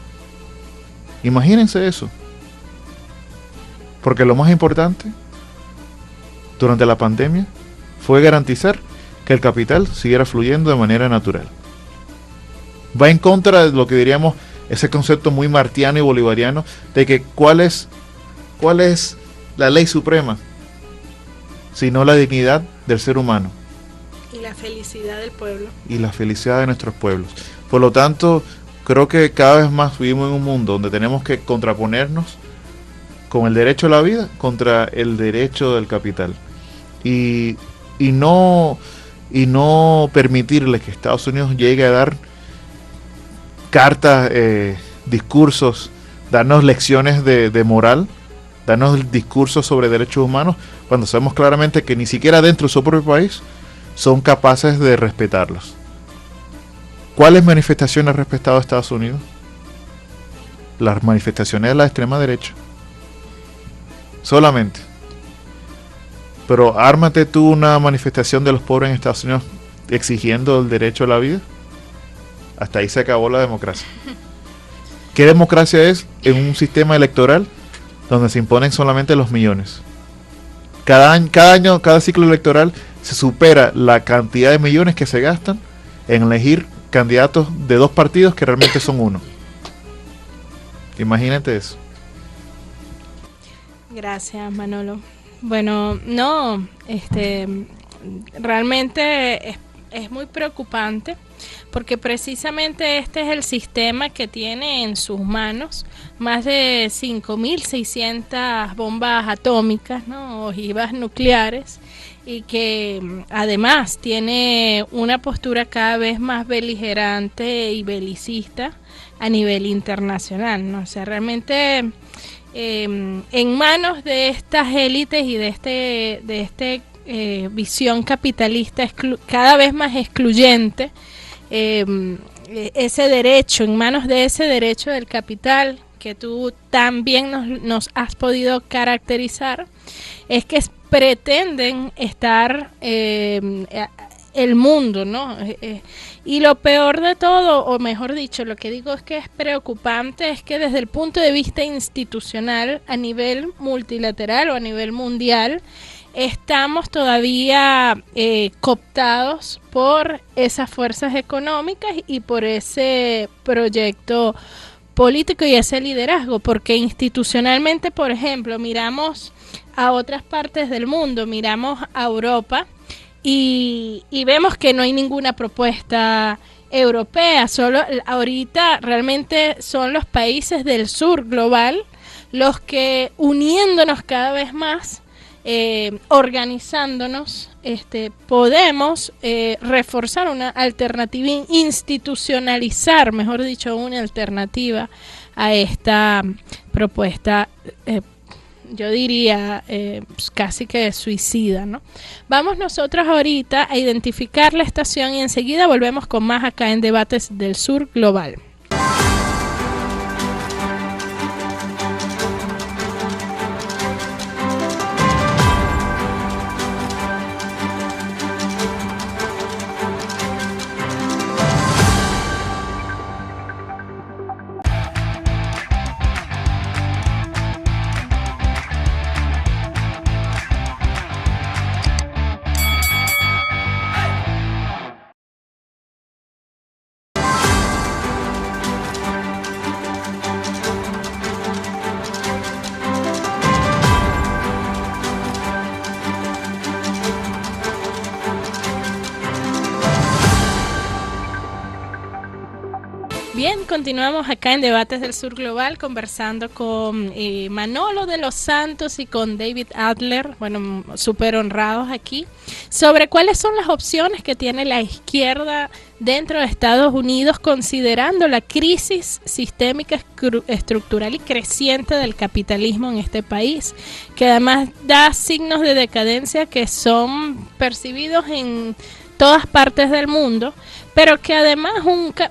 Imagínense eso. Porque lo más importante durante la pandemia fue garantizar que el capital siguiera fluyendo de manera natural. Va en contra de lo que diríamos ese concepto muy martiano y bolivariano de que ¿cuál es la ley suprema? Sino la dignidad del ser humano. Y la felicidad del pueblo. Y la felicidad de nuestros pueblos. Por lo tanto, creo que cada vez más vivimos en un mundo donde tenemos que contraponernos con el derecho a la vida contra el derecho del capital. Y no permitirle que Estados Unidos llegue a dar cartas, discursos, darnos lecciones de moral, darnos discursos sobre derechos humanos, cuando sabemos claramente que ni siquiera dentro de su propio país son capaces de respetarlos. ¿Cuáles manifestaciones ha respetado Estados Unidos? Las manifestaciones de la extrema derecha. Solamente. Pero ármate tú una manifestación de los pobres en Estados Unidos exigiendo el derecho a la vida. Hasta ahí se acabó la democracia. ¿Qué democracia es en un sistema electoral donde se imponen solamente los millones? Cada ciclo electoral se supera la cantidad de millones que se gastan en elegir candidatos de 2 partidos que realmente son uno. Imagínate eso. Gracias, Manolo. Bueno, no, realmente es muy preocupante porque precisamente este es el sistema que tiene en sus manos más de 5.600 bombas atómicas, ¿no? Ojivas nucleares, y que además tiene una postura cada vez más beligerante y belicista a nivel internacional, ¿no? O sea, realmente en manos de estas élites y de este visión capitalista cada vez más excluyente, ese derecho, en manos de ese derecho del capital que tú también nos has podido caracterizar, es que pretenden estar el mundo, ¿no? Y lo peor de todo, o mejor dicho, lo que digo es que es preocupante, es que desde el punto de vista institucional, a nivel multilateral o a nivel mundial, estamos todavía cooptados por esas fuerzas económicas y por ese proyecto político y ese liderazgo, porque institucionalmente, por ejemplo, miramos a otras partes del mundo, miramos a Europa y vemos que no hay ninguna propuesta europea, solo ahorita realmente son los países del sur global los que, uniéndonos cada vez más, organizándonos, podemos reforzar una alternativa, institucionalizar, mejor dicho, una alternativa a esta propuesta, yo diría casi que suicida, ¿no? Vamos nosotros ahorita a identificar la estación y enseguida volvemos con más acá en Debates del Sur Global. Bien, continuamos acá en Debates del Sur Global conversando con Manolo de los Santos y con David Adler, bueno, súper honrados aquí, sobre cuáles son las opciones que tiene la izquierda dentro de Estados Unidos considerando la crisis sistémica, estructural y creciente del capitalismo en este país, que además da signos de decadencia que son percibidos en todas partes del mundo, pero que además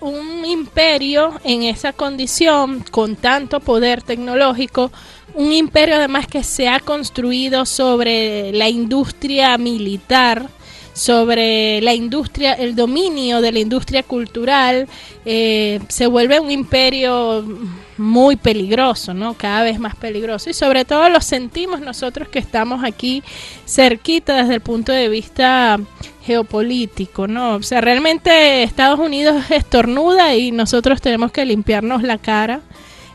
un imperio en esa condición, con tanto poder tecnológico, un imperio además que se ha construido sobre la industria militar, sobre la industria, el dominio de la industria cultural, se vuelve un imperio muy peligroso, ¿no? Cada vez más peligroso, y sobre todo lo sentimos nosotros que estamos aquí cerquita desde el punto de vista geopolítico, ¿no? O sea, realmente Estados Unidos estornuda y nosotros tenemos que limpiarnos la cara.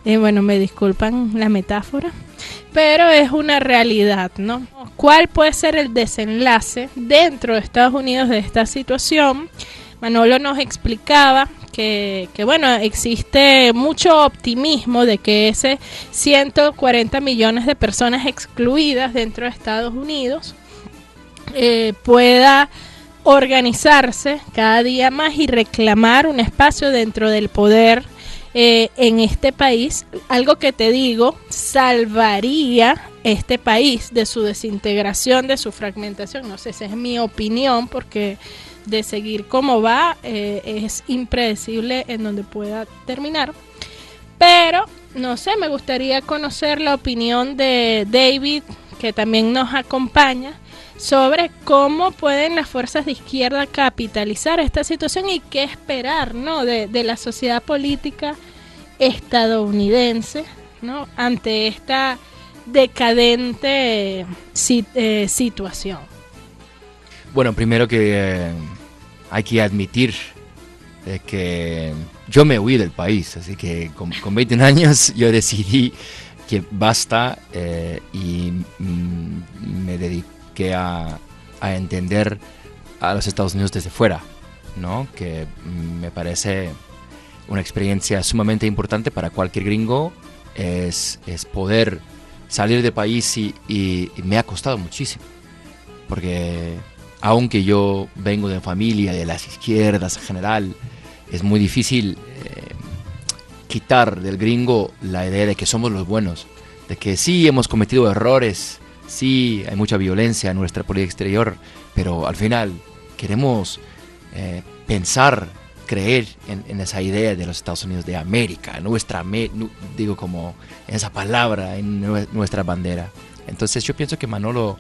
Bueno, me disculpan la metáfora, pero es una realidad, ¿no? ¿Cuál puede ser el desenlace dentro de Estados Unidos de esta situación? Manolo nos explicaba que bueno, existe mucho optimismo de que ese 140 millones de personas excluidas dentro de Estados Unidos pueda organizarse cada día más y reclamar un espacio dentro del poder en este país, algo que te digo, salvaría este país de su desintegración, de su fragmentación. No sé, esa es mi opinión, porque de seguir como va es impredecible en donde pueda terminar. Pero, no sé, me gustaría conocer la opinión de David, que también nos acompaña, sobre cómo pueden las fuerzas de izquierda capitalizar esta situación y qué esperar, ¿no?, de la sociedad política estadounidense, ¿no?, ante esta decadente situación. Bueno, primero que hay que admitir que yo me huí del país, así que con 21 años yo decidí que basta y me dediqué a entender a los Estados Unidos desde fuera, ¿no? Que me parece una experiencia sumamente importante para cualquier gringo, es poder salir del país y me ha costado muchísimo, porque aunque yo vengo de familia de las izquierdas en general, es muy difícil quitar del gringo la idea de que somos los buenos, de que sí hemos cometido errores, sí hay mucha violencia en nuestra política exterior, pero al final queremos pensar, creer en esa idea de los Estados Unidos de América, digo como en esa palabra, en nuestra bandera. Entonces yo pienso que Manolo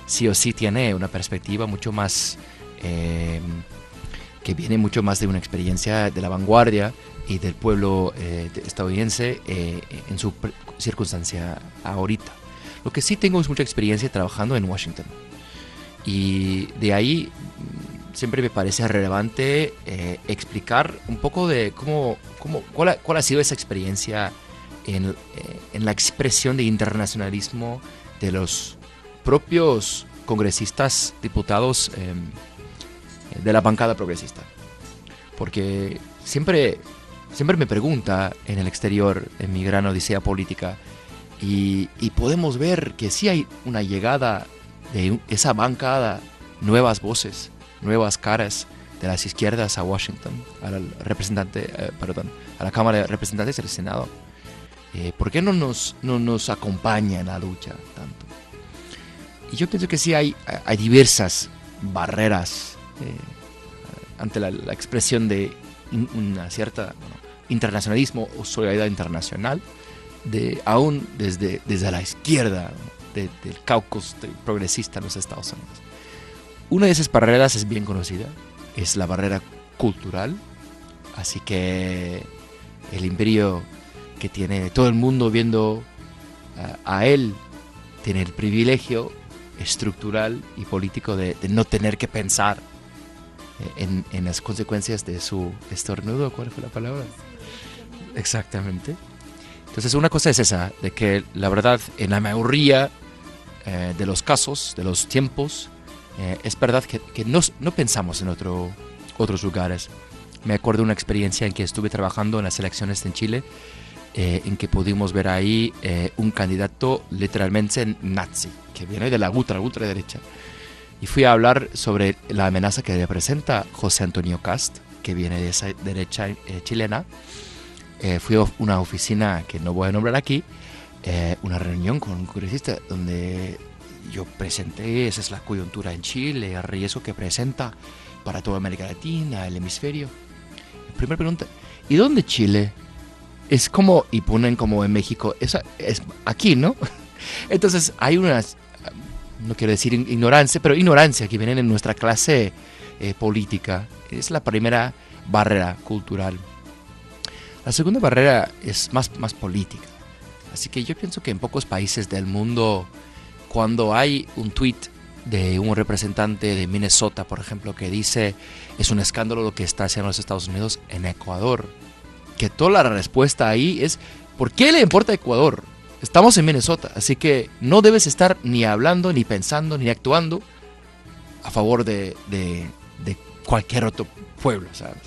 sí o sí tiene una perspectiva mucho más, que viene mucho más de una experiencia de la vanguardia y del pueblo estadounidense en su circunstancia ahorita. Lo que sí tengo es mucha experiencia trabajando en Washington. Y de ahí siempre me parece relevante explicar un poco de cuál ha sido esa experiencia en la expresión de internacionalismo de los propios congresistas, diputados de la bancada progresista. Porque siempre me pregunta en el exterior, en mi gran odisea política, y podemos ver que sí hay una llegada de esa bancada, nuevas voces, nuevas caras de las izquierdas a Washington, a la Cámara de Representantes del Senado. ¿Por qué no nos acompaña en la lucha tanto? Y yo pienso que sí hay diversas barreras ante la expresión de una cierta internacionalismo o solidaridad internacional, aún desde la izquierda, del caucus progresista en los Estados Unidos. Una de esas barreras es bien conocida, es la barrera cultural, así que el imperio que tiene todo el mundo viendo a él tiene el privilegio estructural y político de no tener que pensar en las consecuencias de su estornudo. ¿Cuál fue la palabra? Exactamente. Entonces una cosa es esa, de que la verdad en la mayoría de los casos, de los tiempos, es verdad que no pensamos en otros lugares. Me acuerdo de una experiencia en que estuve trabajando en las elecciones en Chile, en que pudimos ver ahí un candidato literalmente nazi, que viene de la ultraderecha. Y fui a hablar sobre la amenaza que representa José Antonio Kast, que viene de esa derecha chilena. Fui a una oficina que no voy a nombrar aquí, una reunión con un congresista donde yo presenté, esa es la coyuntura en Chile, el riesgo que presenta para toda América Latina, el hemisferio. Primera pregunta, ¿y dónde Chile? Es como, y ponen como en México, es aquí, ¿no? Entonces hay unas, no quiero decir ignorancia, pero ignorancia que vienen en nuestra clase política. Es la primera barrera cultural. La segunda barrera es más política. Así que yo pienso que en pocos países del mundo, cuando hay un tweet de un representante de Minnesota, por ejemplo, que dice es un escándalo lo que está haciendo los Estados Unidos en Ecuador, que toda la respuesta ahí es ¿por qué le importa Ecuador? Estamos en Minnesota, así que no debes estar ni hablando, ni pensando, ni actuando a favor de cualquier otro pueblo, ¿sabes?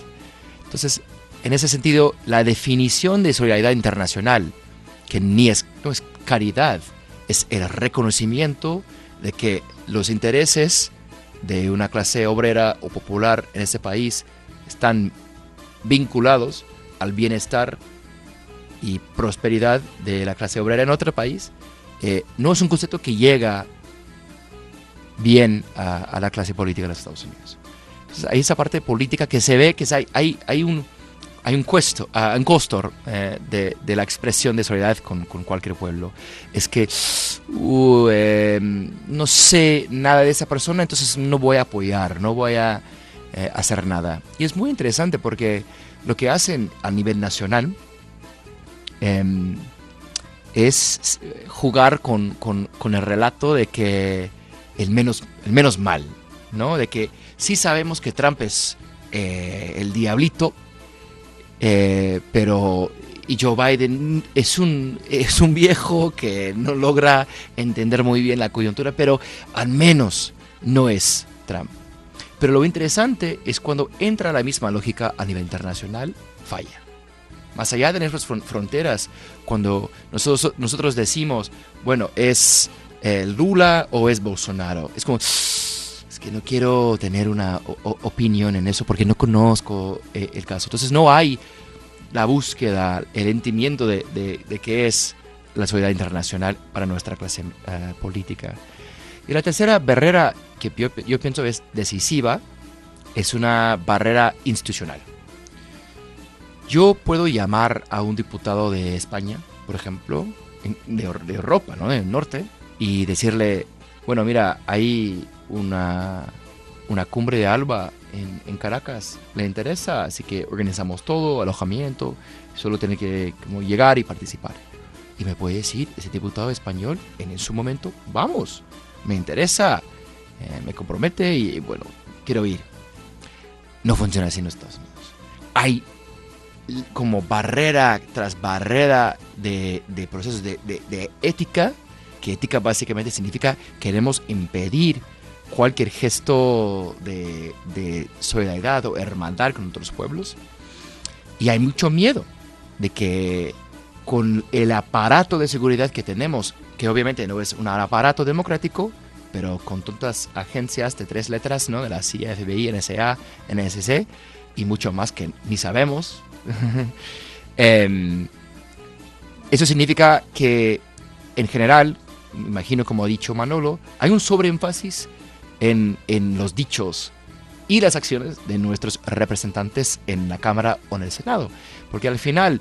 Entonces, en ese sentido, la definición de solidaridad internacional, que no es caridad, es el reconocimiento de que los intereses de una clase obrera o popular en ese país están vinculados al bienestar y prosperidad de la clase obrera en otro país. No es un concepto que llega bien a la clase política de los Estados Unidos. Entonces, hay esa parte política que se ve que hay un costo de la expresión de solidaridad con cualquier pueblo. Es que no sé nada de esa persona, entonces no voy a apoyar, no voy a hacer nada. Y es muy interesante porque lo que hacen a nivel nacional es jugar con el relato de que el menos mal, ¿no? De que sí sabemos que Trump es el diablito, pero y Joe Biden es un viejo que no logra entender muy bien la coyuntura, pero al menos no es Trump. Pero lo interesante es cuando entra la misma lógica a nivel internacional, falla. Más allá de nuestras fronteras, cuando nosotros decimos, bueno, ¿es Lula o es Bolsonaro? Es como, es que no quiero tener una opinión en eso porque no conozco el caso. Entonces no hay la búsqueda, el entendimiento de qué es la solidaridad internacional para nuestra clase política. Y la tercera barrera que yo pienso es decisiva, es una barrera institucional. Yo puedo llamar a un diputado de España, por ejemplo, de Europa, ¿no? Del norte, y decirle, bueno, mira, hay una cumbre de ALBA en Caracas, ¿le interesa? Así que organizamos todo, alojamiento, solo tiene que como llegar y participar. Y me puede decir ese diputado español en su momento, vamos, me interesa, me compromete y bueno, quiero ir. No funciona así en los Estados Unidos. Hay como barrera tras barrera de procesos de ética, que ética básicamente significa queremos impedir cualquier gesto de solidaridad o hermandad con otros pueblos. Y hay mucho miedo de que con el aparato de seguridad que tenemos, que obviamente no es un aparato democrático, pero con tantas agencias de 3 letras, ¿no? De la CIA, FBI, NSA, NSC y mucho más que ni sabemos. Eso significa que en general, me imagino como ha dicho Manolo, hay un sobreénfasis en los dichos y las acciones de nuestros representantes en la Cámara o en el Senado. Porque al final,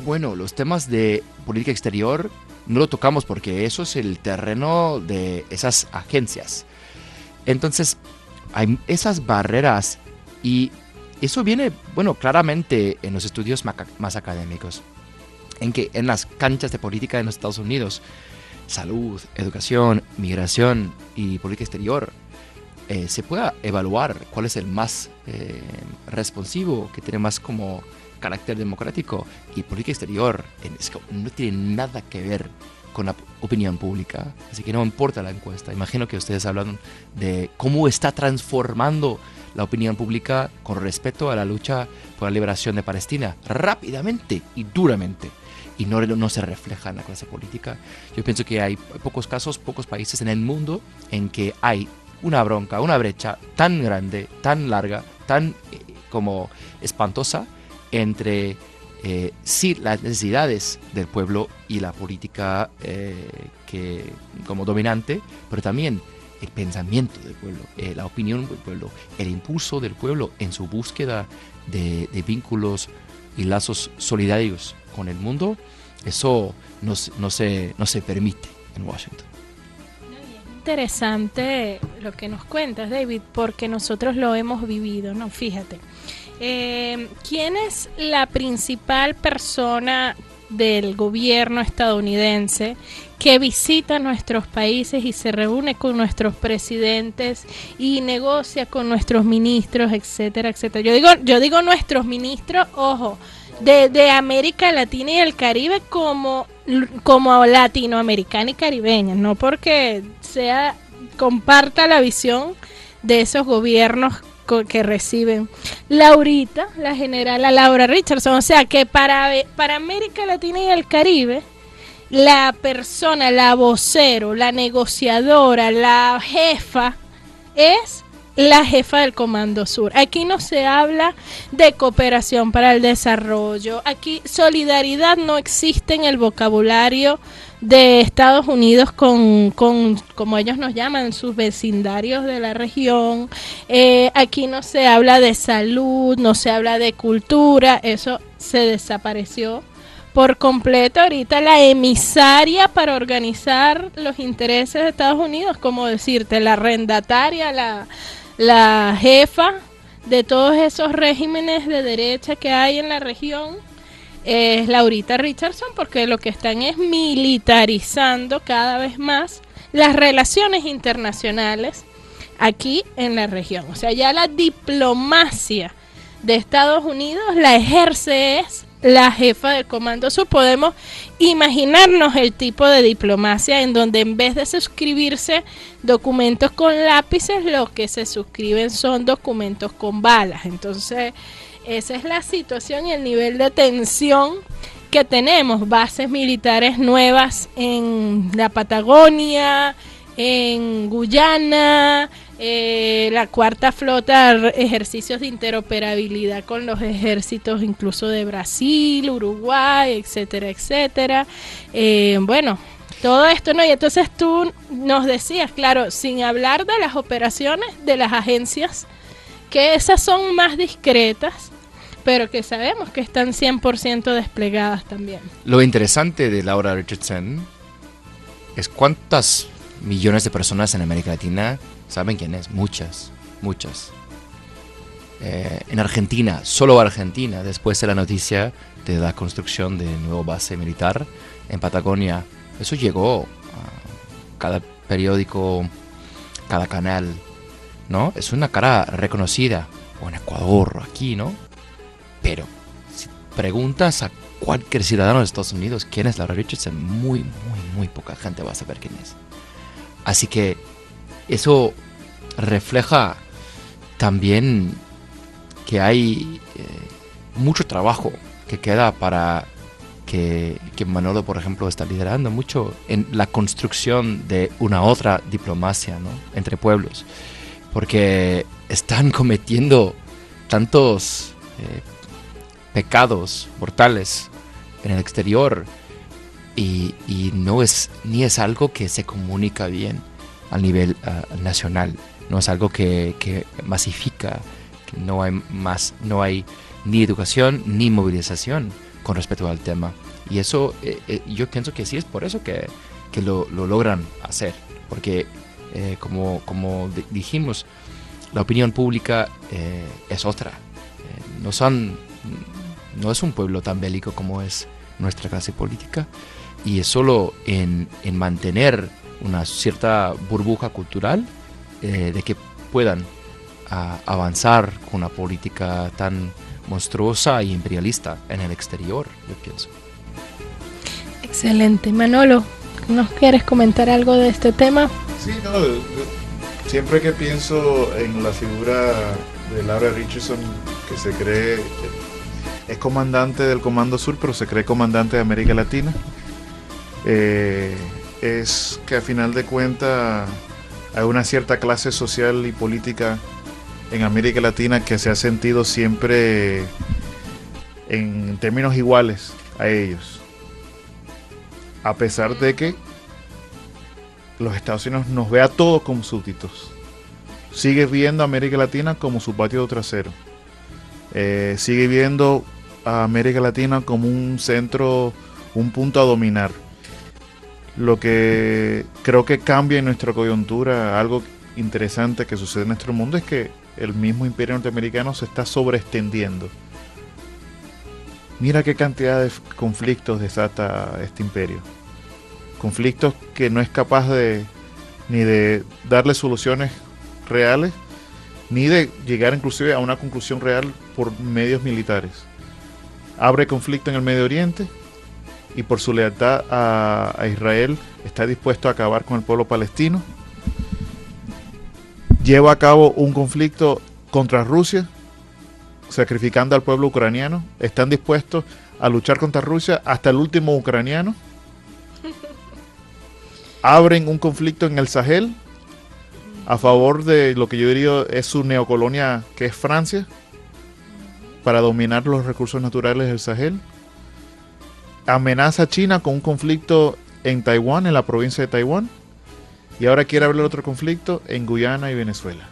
bueno, los temas de política exterior no lo tocamos porque eso es el terreno de esas agencias. Entonces, hay esas barreras y eso viene, bueno, claramente en los estudios más académicos, en que en las canchas de política en los Estados Unidos, salud, educación, migración y política exterior, se pueda evaluar cuál es el más responsivo, que tiene más como carácter democrático, y política exterior no tiene nada que ver con la opinión pública, así que no importa la encuesta. Imagino que ustedes hablan de cómo está transformando la opinión pública con respecto a la lucha por la liberación de Palestina rápidamente y duramente, y no se refleja en la clase política. Yo pienso que hay pocos casos, pocos países en el mundo en que hay una bronca, una brecha tan grande, tan larga, tan como espantosa entre sí las necesidades del pueblo y la política que como dominante, pero también el pensamiento del pueblo, la opinión del pueblo, el impulso del pueblo en su búsqueda de vínculos y lazos solidarios con el mundo. Eso no se permite en Washington. Interesante lo que nos cuentas, David, porque nosotros lo hemos vivido, ¿no? Fíjate. ¿Quién es la principal persona del gobierno estadounidense que visita nuestros países y se reúne con nuestros presidentes y negocia con nuestros ministros, etcétera, etcétera? Yo digo nuestros ministros, ojo, de América Latina y el Caribe como latinoamericana y caribeña, no porque comparta la visión de esos gobiernos que reciben. Laurita, la generala Laura Richardson, o sea que para América Latina y el Caribe, la persona, la vocero, la negociadora, la jefa, es la jefa del Comando Sur. Aquí no se habla de cooperación para el desarrollo, aquí solidaridad no existe en el vocabulario de Estados Unidos con como ellos nos llaman, sus vecindarios de la región. Aquí no se habla de salud, no se habla de cultura, eso se desapareció por completo. Ahorita la emisaria para organizar los intereses de Estados Unidos, como decirte, la arrendataria, la jefa de todos esos regímenes de derecha que hay en la región, es Laurita Richardson, porque lo que están es militarizando cada vez más las relaciones internacionales aquí en la región. O sea, ya la diplomacia de Estados Unidos la ejerce es la jefa del Comando Sur. Podemos imaginarnos el tipo de diplomacia en donde en vez de suscribirse documentos con lápices, lo que se suscriben son documentos con balas. Entonces, esa es la situación y el nivel de tensión que tenemos. Bases militares nuevas en la Patagonia, en Guyana, la cuarta flota, ejercicios de interoperabilidad con los ejércitos incluso de Brasil, Uruguay, etcétera, etcétera. Bueno, todo esto, ¿no? Y entonces tú nos decías, claro, sin hablar de las operaciones de las agencias, que esas son más discretas, pero que sabemos que están 100% desplegadas también. Lo interesante de Laura Richardson es cuántas millones de personas en América Latina saben quién es. Muchas. En Argentina, solo Argentina, después de la noticia de la construcción de nueva base militar en Patagonia, eso llegó a cada periódico cada canal, ¿no? Es una cara reconocida, o en Ecuador, aquí, ¿no? Pero si preguntas a cualquier ciudadano de Estados Unidos quién es Laura Richardson, muy poca gente va a saber quién es. Así que eso refleja también que hay mucho trabajo que queda para que Manolo, por ejemplo, está liderando mucho en la construcción de una otra diplomacia, ¿no? Entre pueblos, porque están cometiendo tantos pecados mortales en el exterior y no es algo que se comunica bien a nivel nacional, no es algo que masifica, que no hay ni educación ni movilización con respecto al tema, y eso yo pienso que sí es por eso que lo logran hacer, porque como dijimos, la opinión pública es otra. No es un pueblo tan bélico como es nuestra clase política, y es solo en mantener una cierta burbuja cultural de que puedan avanzar con una política tan monstruosa e imperialista en el exterior, yo pienso. Excelente. Manolo, ¿nos quieres comentar algo de este tema? Sí, no, siempre que pienso en la figura de Laura Richardson, que se cree, es comandante del Comando Sur, pero se cree comandante de América Latina, es que a final de cuentas hay una cierta clase social y política en América Latina que se ha sentido siempre en términos iguales a ellos, a pesar de que los Estados Unidos nos ve a todos como súbditos. Sigue viendo a América Latina como su patio trasero. Sigue viendo a América Latina como un centro, un punto a dominar. Lo que creo que cambia en nuestra coyuntura, algo interesante que sucede en nuestro mundo, es que el mismo imperio norteamericano se está sobreextendiendo. Mira qué cantidad de conflictos desata este imperio. Conflictos que no es capaz ni de darle soluciones reales, ni de llegar inclusive a una conclusión real por medios militares. Abre conflicto en el Medio Oriente y por su lealtad a Israel está dispuesto a acabar con el pueblo palestino. Lleva a cabo un conflicto contra Rusia, sacrificando al pueblo ucraniano. Están dispuestos a luchar contra Rusia hasta el último ucraniano. Abren un conflicto en el Sahel a favor de lo que yo diría es su neocolonia, que es Francia, para dominar los recursos naturales del Sahel. Amenaza a China con un conflicto en Taiwán, en la provincia de Taiwán, y ahora quiere abrir otro conflicto en Guyana y Venezuela.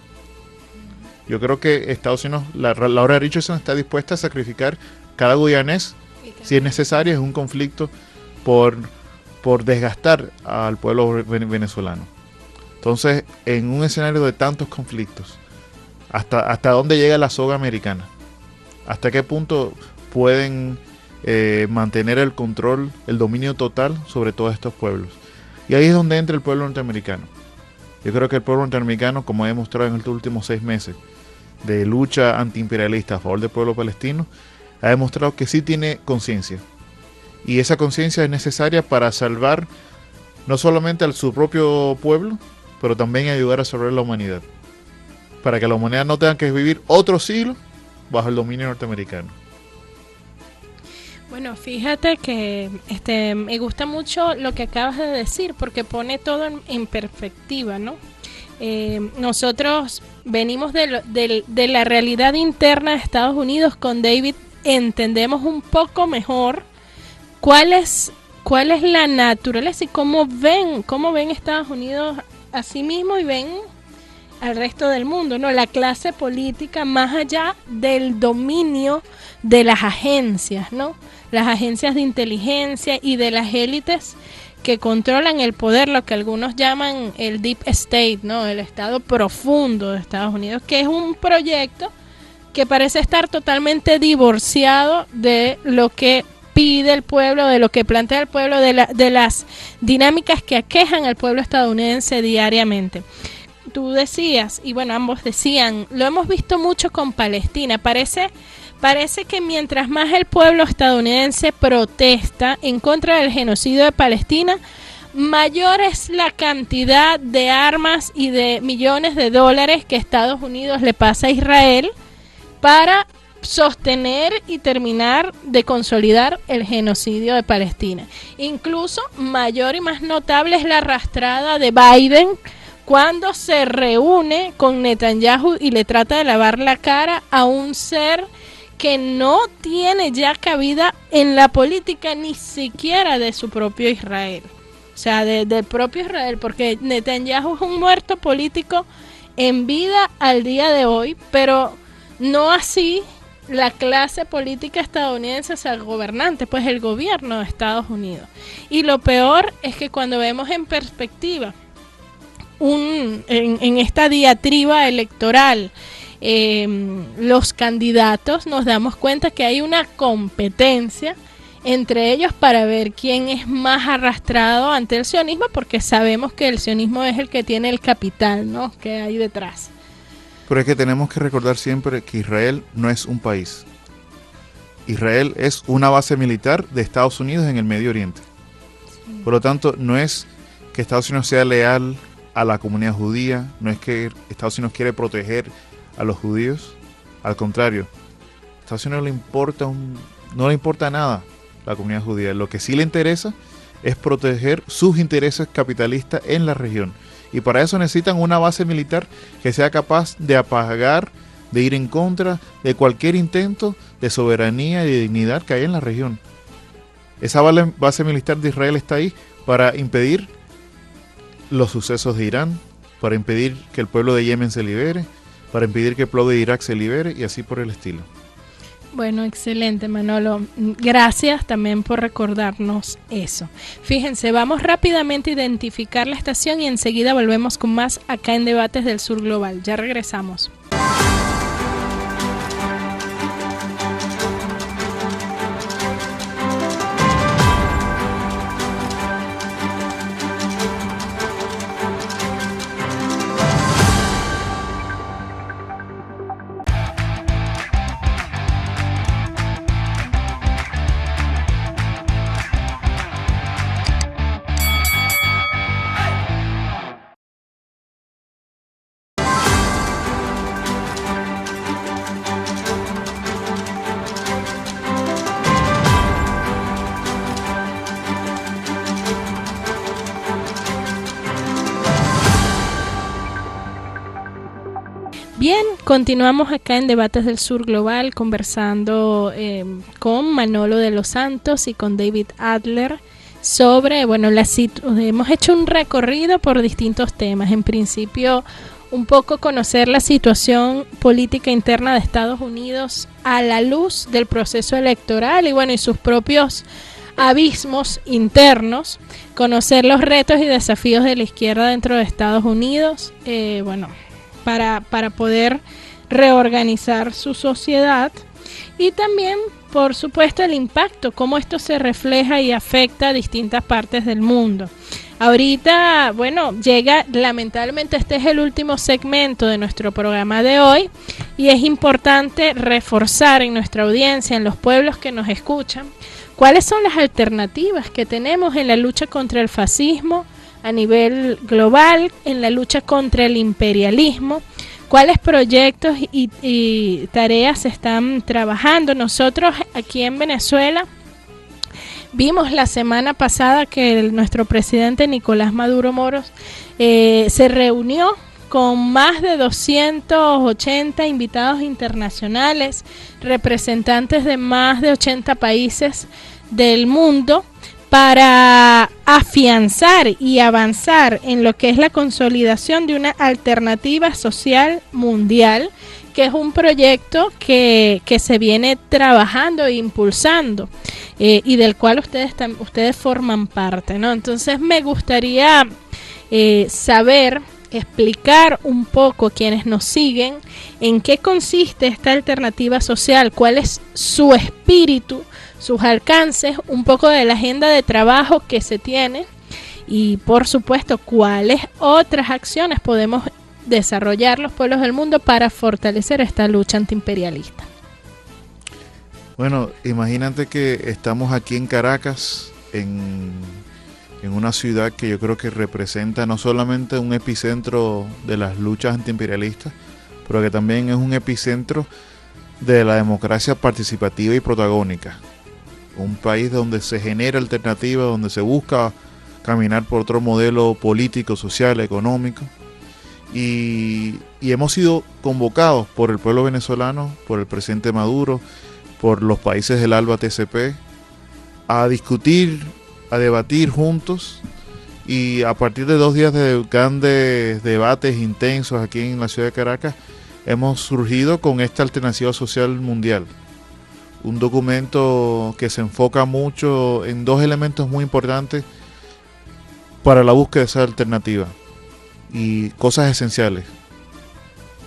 Yo creo que Estados Unidos, Laura Richardson está dispuesta a sacrificar cada guyanés si es necesario en un conflicto por desgastar al pueblo venezolano. Entonces, en un escenario de tantos conflictos, ¿hasta dónde llega la soga americana? ¿Hasta qué punto pueden mantener el control, el dominio total sobre todos estos pueblos? Y ahí es donde entra el pueblo norteamericano. Yo creo que el pueblo norteamericano, como he demostrado en estos últimos 6 meses de lucha antiimperialista a favor del pueblo palestino, ha demostrado que sí tiene conciencia. Y esa conciencia es necesaria para salvar no solamente a su propio pueblo, pero también ayudar a salvar la humanidad. Para que la humanidad no tenga que vivir otro siglo bajo el dominio norteamericano. Bueno, fíjate que me gusta mucho lo que acabas de decir, porque pone todo en perspectiva, ¿no? Nosotros venimos de la realidad interna de Estados Unidos. Con David entendemos un poco mejor cuál es la naturaleza y cómo ven Estados Unidos a sí mismo y ven al resto del mundo, ¿no? La clase política más allá del dominio de las agencias, ¿no? Las agencias de inteligencia y de las élites que controlan el poder, lo que algunos llaman el Deep State, ¿no? El estado profundo de Estados Unidos, que es un proyecto que parece estar totalmente divorciado de lo que pide el pueblo, de lo que plantea el pueblo, de las dinámicas que aquejan al pueblo estadounidense diariamente. tú decías, y bueno, ambos decían, lo hemos visto mucho con Palestina. Parece que mientras más el pueblo estadounidense protesta en contra del genocidio de Palestina, mayor es la cantidad de armas y de millones de dólares que Estados Unidos le pasa a Israel para sostener y terminar de consolidar el genocidio de Palestina. Incluso mayor y más notable es la arrastrada de Biden cuando se reúne con Netanyahu y le trata de lavar la cara a un ser que no tiene ya cabida en la política ni siquiera de su propio Israel. O sea, del propio Israel, porque Netanyahu es un muerto político en vida al día de hoy, pero no así la clase política estadounidense, o sea, el gobernante, pues el gobierno de Estados Unidos. Y lo peor es que cuando vemos en perspectiva en esta diatriba electoral los candidatos, nos damos cuenta que hay una competencia entre ellos para ver quién es más arrastrado ante el sionismo, porque sabemos que el sionismo es el que tiene el capital, ¿no?, que hay detrás. Pero es que tenemos que recordar siempre que Israel no es un país. Israel es una base militar de Estados Unidos en el Medio Oriente. Sí. Por lo tanto, no es que Estados Unidos sea leal a la comunidad judía, no es que Estados Unidos quiere proteger a los judíos. Al contrario, a Estados Unidos no le importa nada la comunidad judía. Lo que sí le interesa es proteger sus intereses capitalistas en la región. Y para eso necesitan una base militar que sea capaz de apagar, de ir en contra de cualquier intento de soberanía y de dignidad que hay en la región. Esa base militar de Israel está ahí para impedir los sucesos de Irán, para impedir que el pueblo de Yemen se libere, para impedir que el pueblo de Irak se libere y así por el estilo. Bueno, excelente, Manolo. Gracias también por recordarnos eso. Fíjense, vamos rápidamente a identificar la estación y enseguida volvemos con más acá en Debates del Sur Global. Ya regresamos. Bien, continuamos acá en Debates del Sur Global conversando con Manolo de los Santos y con David Adler sobre, bueno, hemos hecho un recorrido por distintos temas. En principio, un poco conocer la situación política interna de Estados Unidos a la luz del proceso electoral y bueno, y sus propios abismos internos, conocer los retos y desafíos de la izquierda dentro de Estados Unidos, para poder reorganizar su sociedad y también, por supuesto, el impacto, cómo esto se refleja y afecta a distintas partes del mundo. Ahorita, llega, lamentablemente este es el último segmento de nuestro programa de hoy y es importante reforzar en nuestra audiencia, en los pueblos que nos escuchan, cuáles son las alternativas que tenemos en la lucha contra el fascismo a nivel global, en la lucha contra el imperialismo, cuáles proyectos y tareas se están trabajando. Nosotros aquí en Venezuela vimos la semana pasada que nuestro presidente Nicolás Maduro Moros se reunió con más de 280 invitados internacionales, representantes de más de 80 países del mundo, para afianzar y avanzar en lo que es la consolidación de una alternativa social mundial, que es un proyecto que se viene trabajando e impulsando y del cual ustedes forman parte, ¿no? Entonces me gustaría explicar un poco, quienes nos siguen, en qué consiste esta alternativa social, cuál es su espíritu, sus alcances, un poco de la agenda de trabajo que se tiene y por supuesto cuáles otras acciones podemos desarrollar los pueblos del mundo para fortalecer esta lucha antiimperialista? Bueno, imagínate que estamos aquí en Caracas, en una ciudad que yo creo que representa no solamente un epicentro de las luchas antiimperialistas, pero que también es un epicentro de la democracia participativa y protagónica. Un país donde se genera alternativa, donde se busca caminar por otro modelo político, social, económico. Y hemos sido convocados por el pueblo venezolano, por el presidente Maduro, por los países del ALBA TCP, a discutir, a debatir juntos, y a partir de 2 días de grandes debates intensos aquí en la ciudad de Caracas, hemos surgido con esta alternativa social mundial. Un documento que se enfoca mucho en 2 elementos muy importantes para la búsqueda de esa alternativa y cosas esenciales.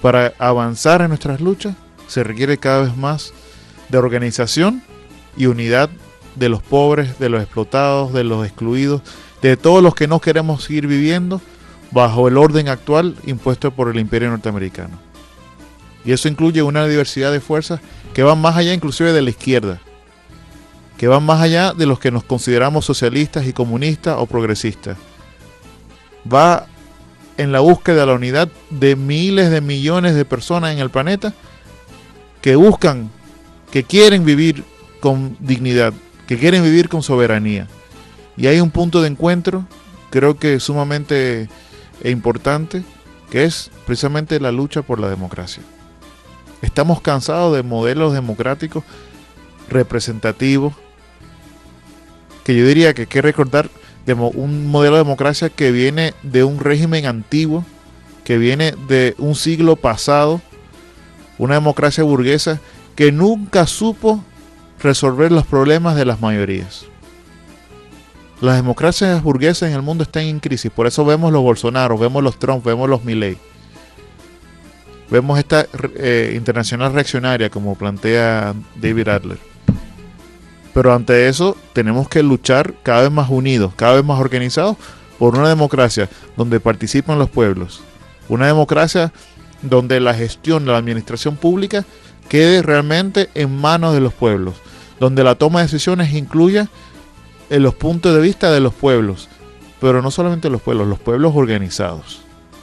Para avanzar en nuestras luchas se requiere cada vez más de organización y unidad de los pobres, de los explotados, de los excluidos, de todos los que no queremos seguir viviendo bajo el orden actual impuesto por el imperio norteamericano. Y eso incluye una diversidad de fuerzas que van más allá inclusive de la izquierda, que van más allá de los que nos consideramos socialistas y comunistas o progresistas. Va en la búsqueda de la unidad de miles de millones de personas en el planeta que buscan, que quieren vivir con dignidad, que quieren vivir con soberanía. Y hay un punto de encuentro, creo que sumamente importante, que es precisamente la lucha por la democracia. Estamos cansados de modelos democráticos representativos, que yo diría que hay que recordar un modelo de democracia que viene de un régimen antiguo, que viene de un siglo pasado, una democracia burguesa que nunca supo resolver los problemas de las mayorías. Las democracias burguesas en el mundo están en crisis, por eso vemos los Bolsonaro, vemos los Trump, vemos los Milei. Vemos esta internacional reaccionaria como plantea David Adler. Pero ante eso tenemos que luchar cada vez más unidos, cada vez más organizados por una democracia donde participan los pueblos. Una democracia donde la gestión, la administración pública quede realmente en manos de los pueblos. Donde la toma de decisiones incluya en los puntos de vista de los pueblos. Pero no solamente los pueblos organizados.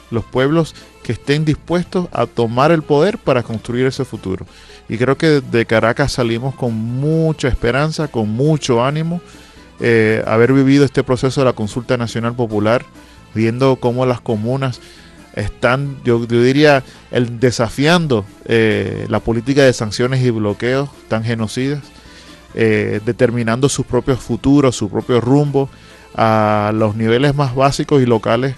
Los pueblos que estén dispuestos a tomar el poder para construir ese futuro. Y creo que de Caracas salimos con mucha esperanza, con mucho ánimo, haber vivido este proceso de la consulta nacional popular, viendo cómo las comunas están, yo diría, desafiando la política de sanciones y bloqueos tan genocidas, determinando sus propios futuros, su propio rumbo a los niveles más básicos y locales.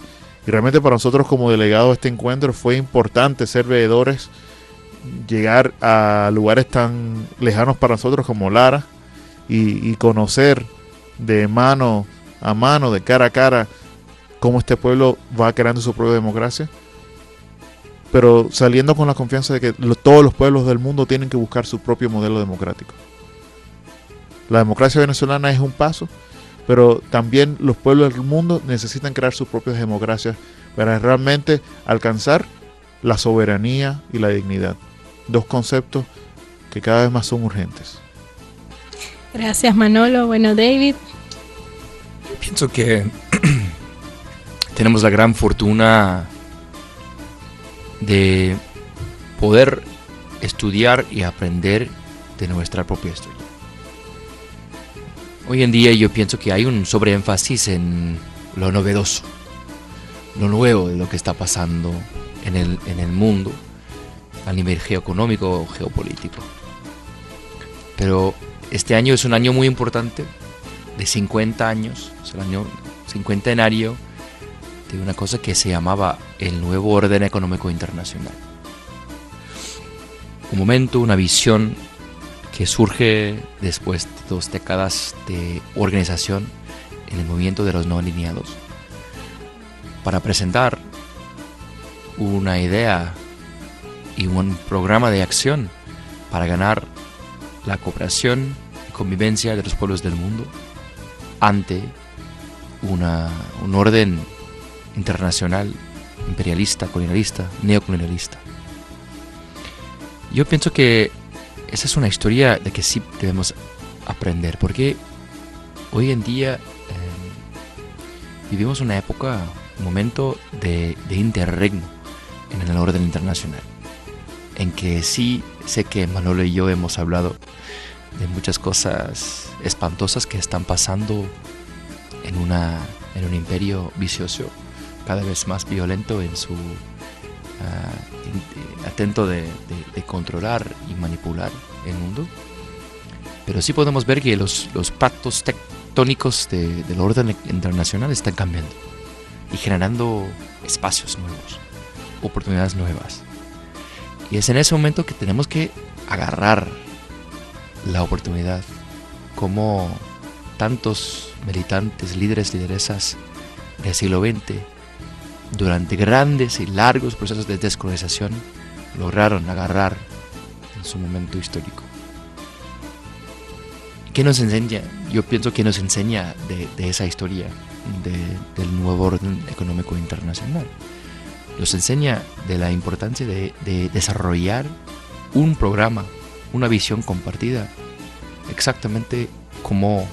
Y realmente para nosotros como delegados de este encuentro fue importante ser veedores, llegar a lugares tan lejanos para nosotros como Lara y conocer de mano a mano, de cara a cara, cómo este pueblo va creando su propia democracia, pero saliendo con la confianza de que todos los pueblos del mundo tienen que buscar su propio modelo democrático. La democracia venezolana es un paso, pero también los pueblos del mundo necesitan crear sus propias democracias para realmente alcanzar la soberanía y la dignidad. 2 conceptos que cada vez más son urgentes. Gracias, Manolo. Bueno, David. Yo pienso que tenemos la gran fortuna de poder estudiar y aprender de nuestra propia historia. Hoy en día yo pienso que hay un sobreénfasis en lo novedoso, lo nuevo de lo que está pasando en el mundo a nivel geoeconómico o geopolítico. Pero este año es un año muy importante, de 50 años, es el año cincuentenario de una cosa que se llamaba el nuevo orden económico internacional. Un momento, una visión que surge después de 2 décadas de organización en el movimiento de los no alineados, para presentar una idea y un programa de acción para ganar la cooperación y convivencia de los pueblos del mundo ante un orden internacional imperialista, colonialista, neocolonialista. Yo pienso que esa es una historia de que sí debemos aprender, porque hoy en día vivimos una época, un momento de interregno en el orden internacional, en que sí sé que Manolo y yo hemos hablado de muchas cosas espantosas que están pasando en un imperio vicioso, cada vez más violento en su atento de controlar y manipular el mundo. Pero sí podemos ver que los pactos tectónicos del orden internacional están cambiando y generando espacios nuevos, oportunidades nuevas. Y es en ese momento que tenemos que agarrar la oportunidad, como tantos militantes, líderes, lideresas del siglo XX, durante grandes y largos procesos de descolonización, lograron agarrar en su momento histórico. ¿Qué nos enseña? Yo pienso que nos enseña de esa historia del nuevo orden económico internacional. Nos enseña de la importancia de desarrollar un programa, una visión compartida, exactamente como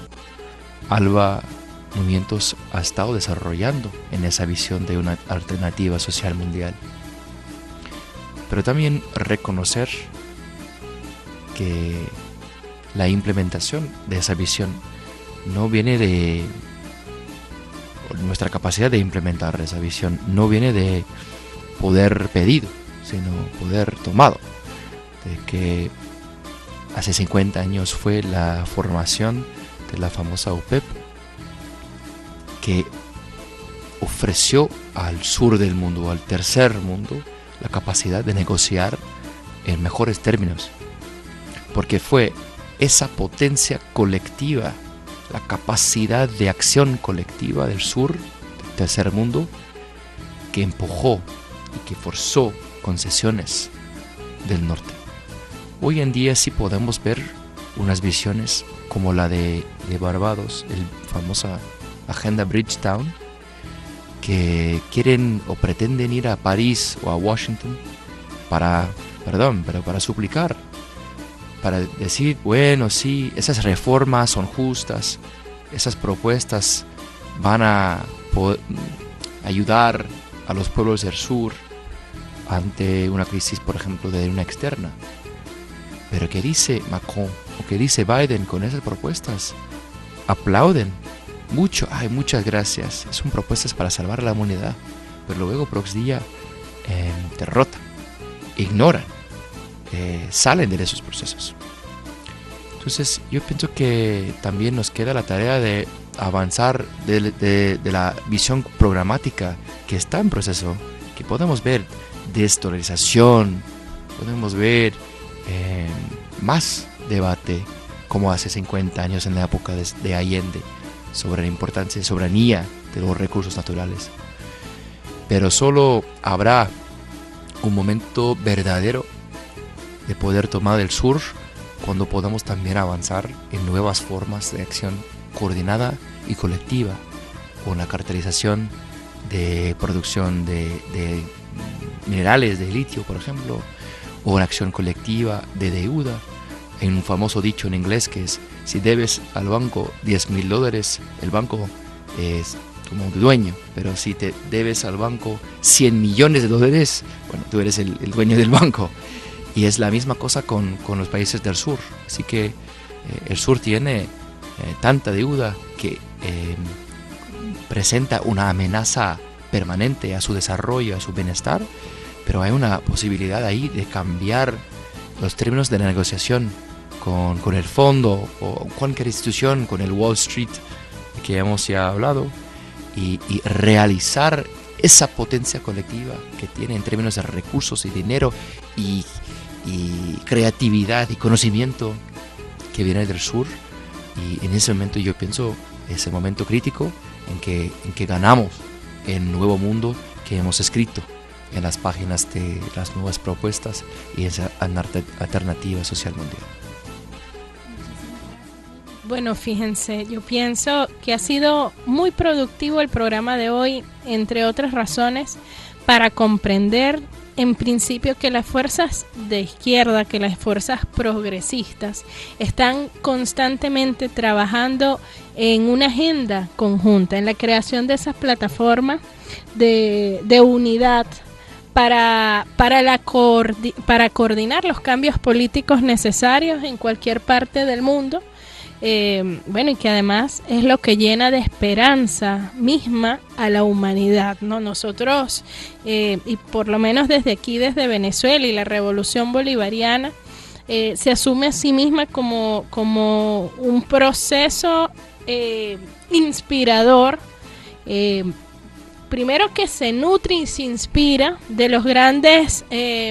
Alba Movimientos ha estado desarrollando en esa visión de una alternativa social mundial. Pero también reconocer que la implementación de esa visión no viene de nuestra capacidad de implementar esa visión, no viene de poder pedido, sino poder tomado. De que hace 50 años fue la formación de la famosa OPEP, que ofreció al sur del mundo, al tercer mundo, la capacidad de negociar en mejores términos, porque fue esa potencia colectiva, la capacidad de acción colectiva del sur, del tercer mundo, que empujó y que forzó concesiones del norte. Hoy en día sí podemos ver unas visiones como la de Barbados, la famosa Agenda Bridgetown, que quieren o pretenden ir a París o a Washington para suplicar, para decir, bueno, sí, esas reformas son justas, esas propuestas van a ayudar a los pueblos del sur ante una crisis, por ejemplo, de una externa. Pero ¿qué dice Macron o qué dice Biden con esas propuestas? Aplauden mucho, ay, muchas gracias, son propuestas para salvar a la humanidad, pero luego día derrotan, ignoran, salen de esos procesos. Entonces yo pienso que también nos queda la tarea de avanzar de la visión programática que está en proceso, que podemos ver desdolarización, podemos ver más debate como hace 50 años en la época de Allende sobre la importancia y soberanía de los recursos naturales. Pero solo habrá un momento verdadero de poder tomar el sur cuando podamos también avanzar en nuevas formas de acción coordinada y colectiva, con la cartelización de producción de minerales, de litio, por ejemplo, o una acción colectiva de deuda. Hay un famoso dicho en inglés que es: si debes al banco $10,000, el banco es como dueño, pero si te debes al banco $100 millones, bueno, tú eres el dueño del banco. Y es la misma cosa con los países del sur. Así que el sur tiene tanta deuda que presenta una amenaza permanente a su desarrollo, a su bienestar, pero hay una posibilidad ahí de cambiar los términos de la negociación con el fondo o cualquier institución, con el Wall Street que hemos ya hablado, y realizar esa potencia colectiva que tiene en términos de recursos y dinero y creatividad y conocimiento que viene del sur. Y en ese momento yo pienso ese momento crítico en que ganamos el nuevo mundo que hemos escrito en las páginas de las nuevas propuestas y esa alternativa social mundial. Bueno, fíjense, yo pienso que ha sido muy productivo el programa de hoy, entre otras razones, para comprender en principio que las fuerzas de izquierda, que las fuerzas progresistas están constantemente trabajando en una agenda conjunta, en la creación de esas plataformas de unidad para coordinar los cambios políticos necesarios en cualquier parte del mundo. Y que además es lo que llena de esperanza misma a la humanidad, ¿no? Nosotros, y por lo menos desde aquí, desde Venezuela y la Revolución Bolivariana, se asume a sí misma como un proceso inspirador, primero que se nutre y se inspira de los grandes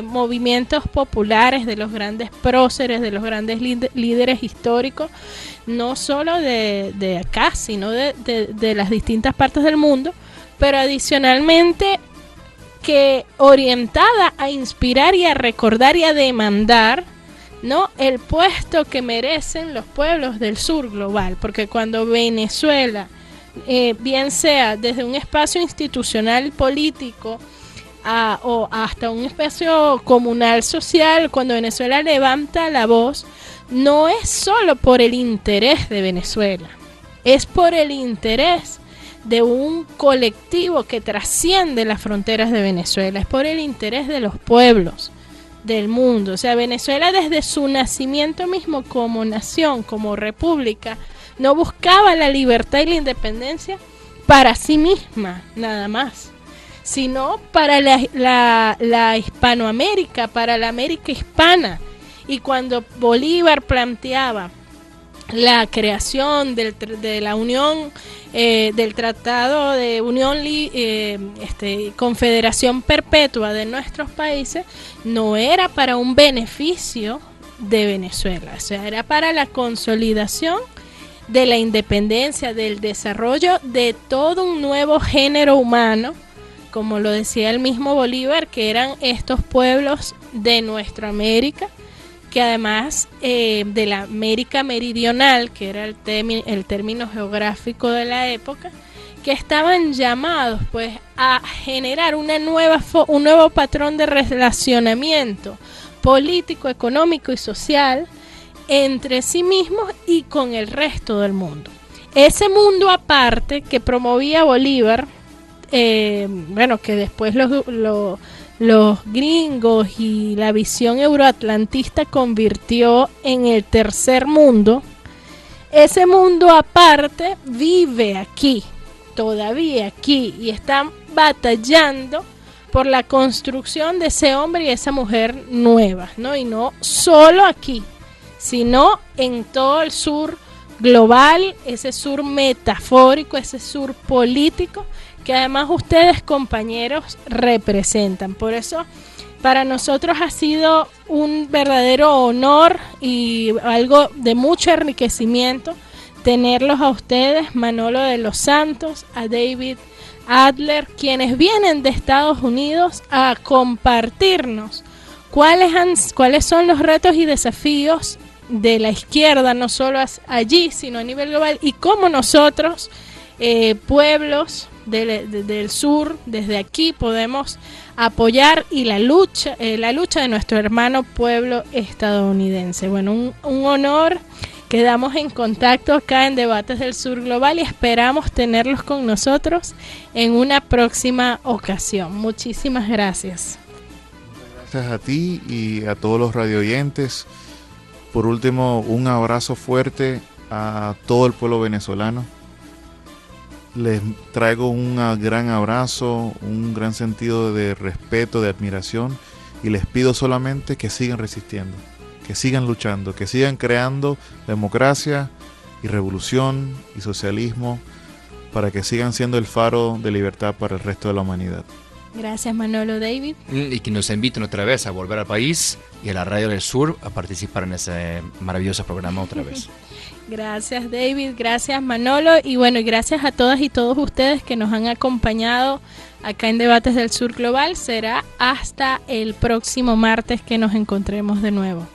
movimientos populares, de los grandes próceres, de los grandes líderes históricos, no solo de acá, sino de las distintas partes del mundo, pero adicionalmente que orientada a inspirar y a recordar y a demandar, ¿no?, el puesto que merecen los pueblos del sur global, porque cuando Venezuela, bien sea desde un espacio institucional político o hasta un espacio comunal social, cuando Venezuela levanta la voz, no es solo por el interés de Venezuela, es por el interés de un colectivo que trasciende las fronteras de Venezuela, es por el interés de los pueblos del mundo. O sea, Venezuela desde su nacimiento mismo como nación, como república, no buscaba la libertad y la independencia para sí misma, nada más, sino para la Hispanoamérica, para la América hispana. Y cuando Bolívar planteaba la creación de la unión, del Tratado de Unión Confederación Perpetua de nuestros países, no era para un beneficio de Venezuela, o sea, era para la consolidación de la independencia, del desarrollo de todo un nuevo género humano, como lo decía el mismo Bolívar, que eran estos pueblos de nuestra América, que además de la América meridional, que era el término geográfico de la época, que estaban llamados pues a generar un nuevo patrón de relacionamiento político, económico y social entre sí mismos y con el resto del mundo. Ese mundo aparte que promovía Bolívar, que después los gringos y la visión euroatlantista convirtió en el tercer mundo, ese mundo aparte vive aquí, todavía aquí, y están batallando por la construcción de ese hombre y esa mujer nueva, ¿no? Y no solo aquí, sino en todo el sur global, ese sur metafórico, ese sur político, que además ustedes, compañeros, representan. Por eso, para nosotros ha sido un verdadero honor y algo de mucho enriquecimiento tenerlos a ustedes, Manolo de los Santos, a David Adler, quienes vienen de Estados Unidos a compartirnos cuáles son los retos y desafíos de la izquierda, no solo allí, sino a nivel global, y cómo nosotros, pueblos del sur, desde aquí podemos apoyar y la lucha de nuestro hermano pueblo estadounidense. Bueno, un honor. Quedamos en contacto acá en Debates del Sur Global y esperamos tenerlos con nosotros en una próxima ocasión. Muchísimas gracias. Gracias a ti y a todos los radioyentes. Por último, un abrazo fuerte a todo el pueblo venezolano. Les traigo un gran abrazo, un gran sentido de respeto, de admiración, y les pido solamente que sigan resistiendo, que sigan luchando, que sigan creando democracia y revolución y socialismo para que sigan siendo el faro de libertad para el resto de la humanidad. Gracias, Manolo. David. Y que nos inviten otra vez a volver al país y a la Radio del Sur a participar en ese maravilloso programa otra vez. Gracias, David. Gracias, Manolo. Y bueno, y gracias a todas y todos ustedes que nos han acompañado acá en Debates del Sur Global. Será hasta el próximo martes que nos encontremos de nuevo.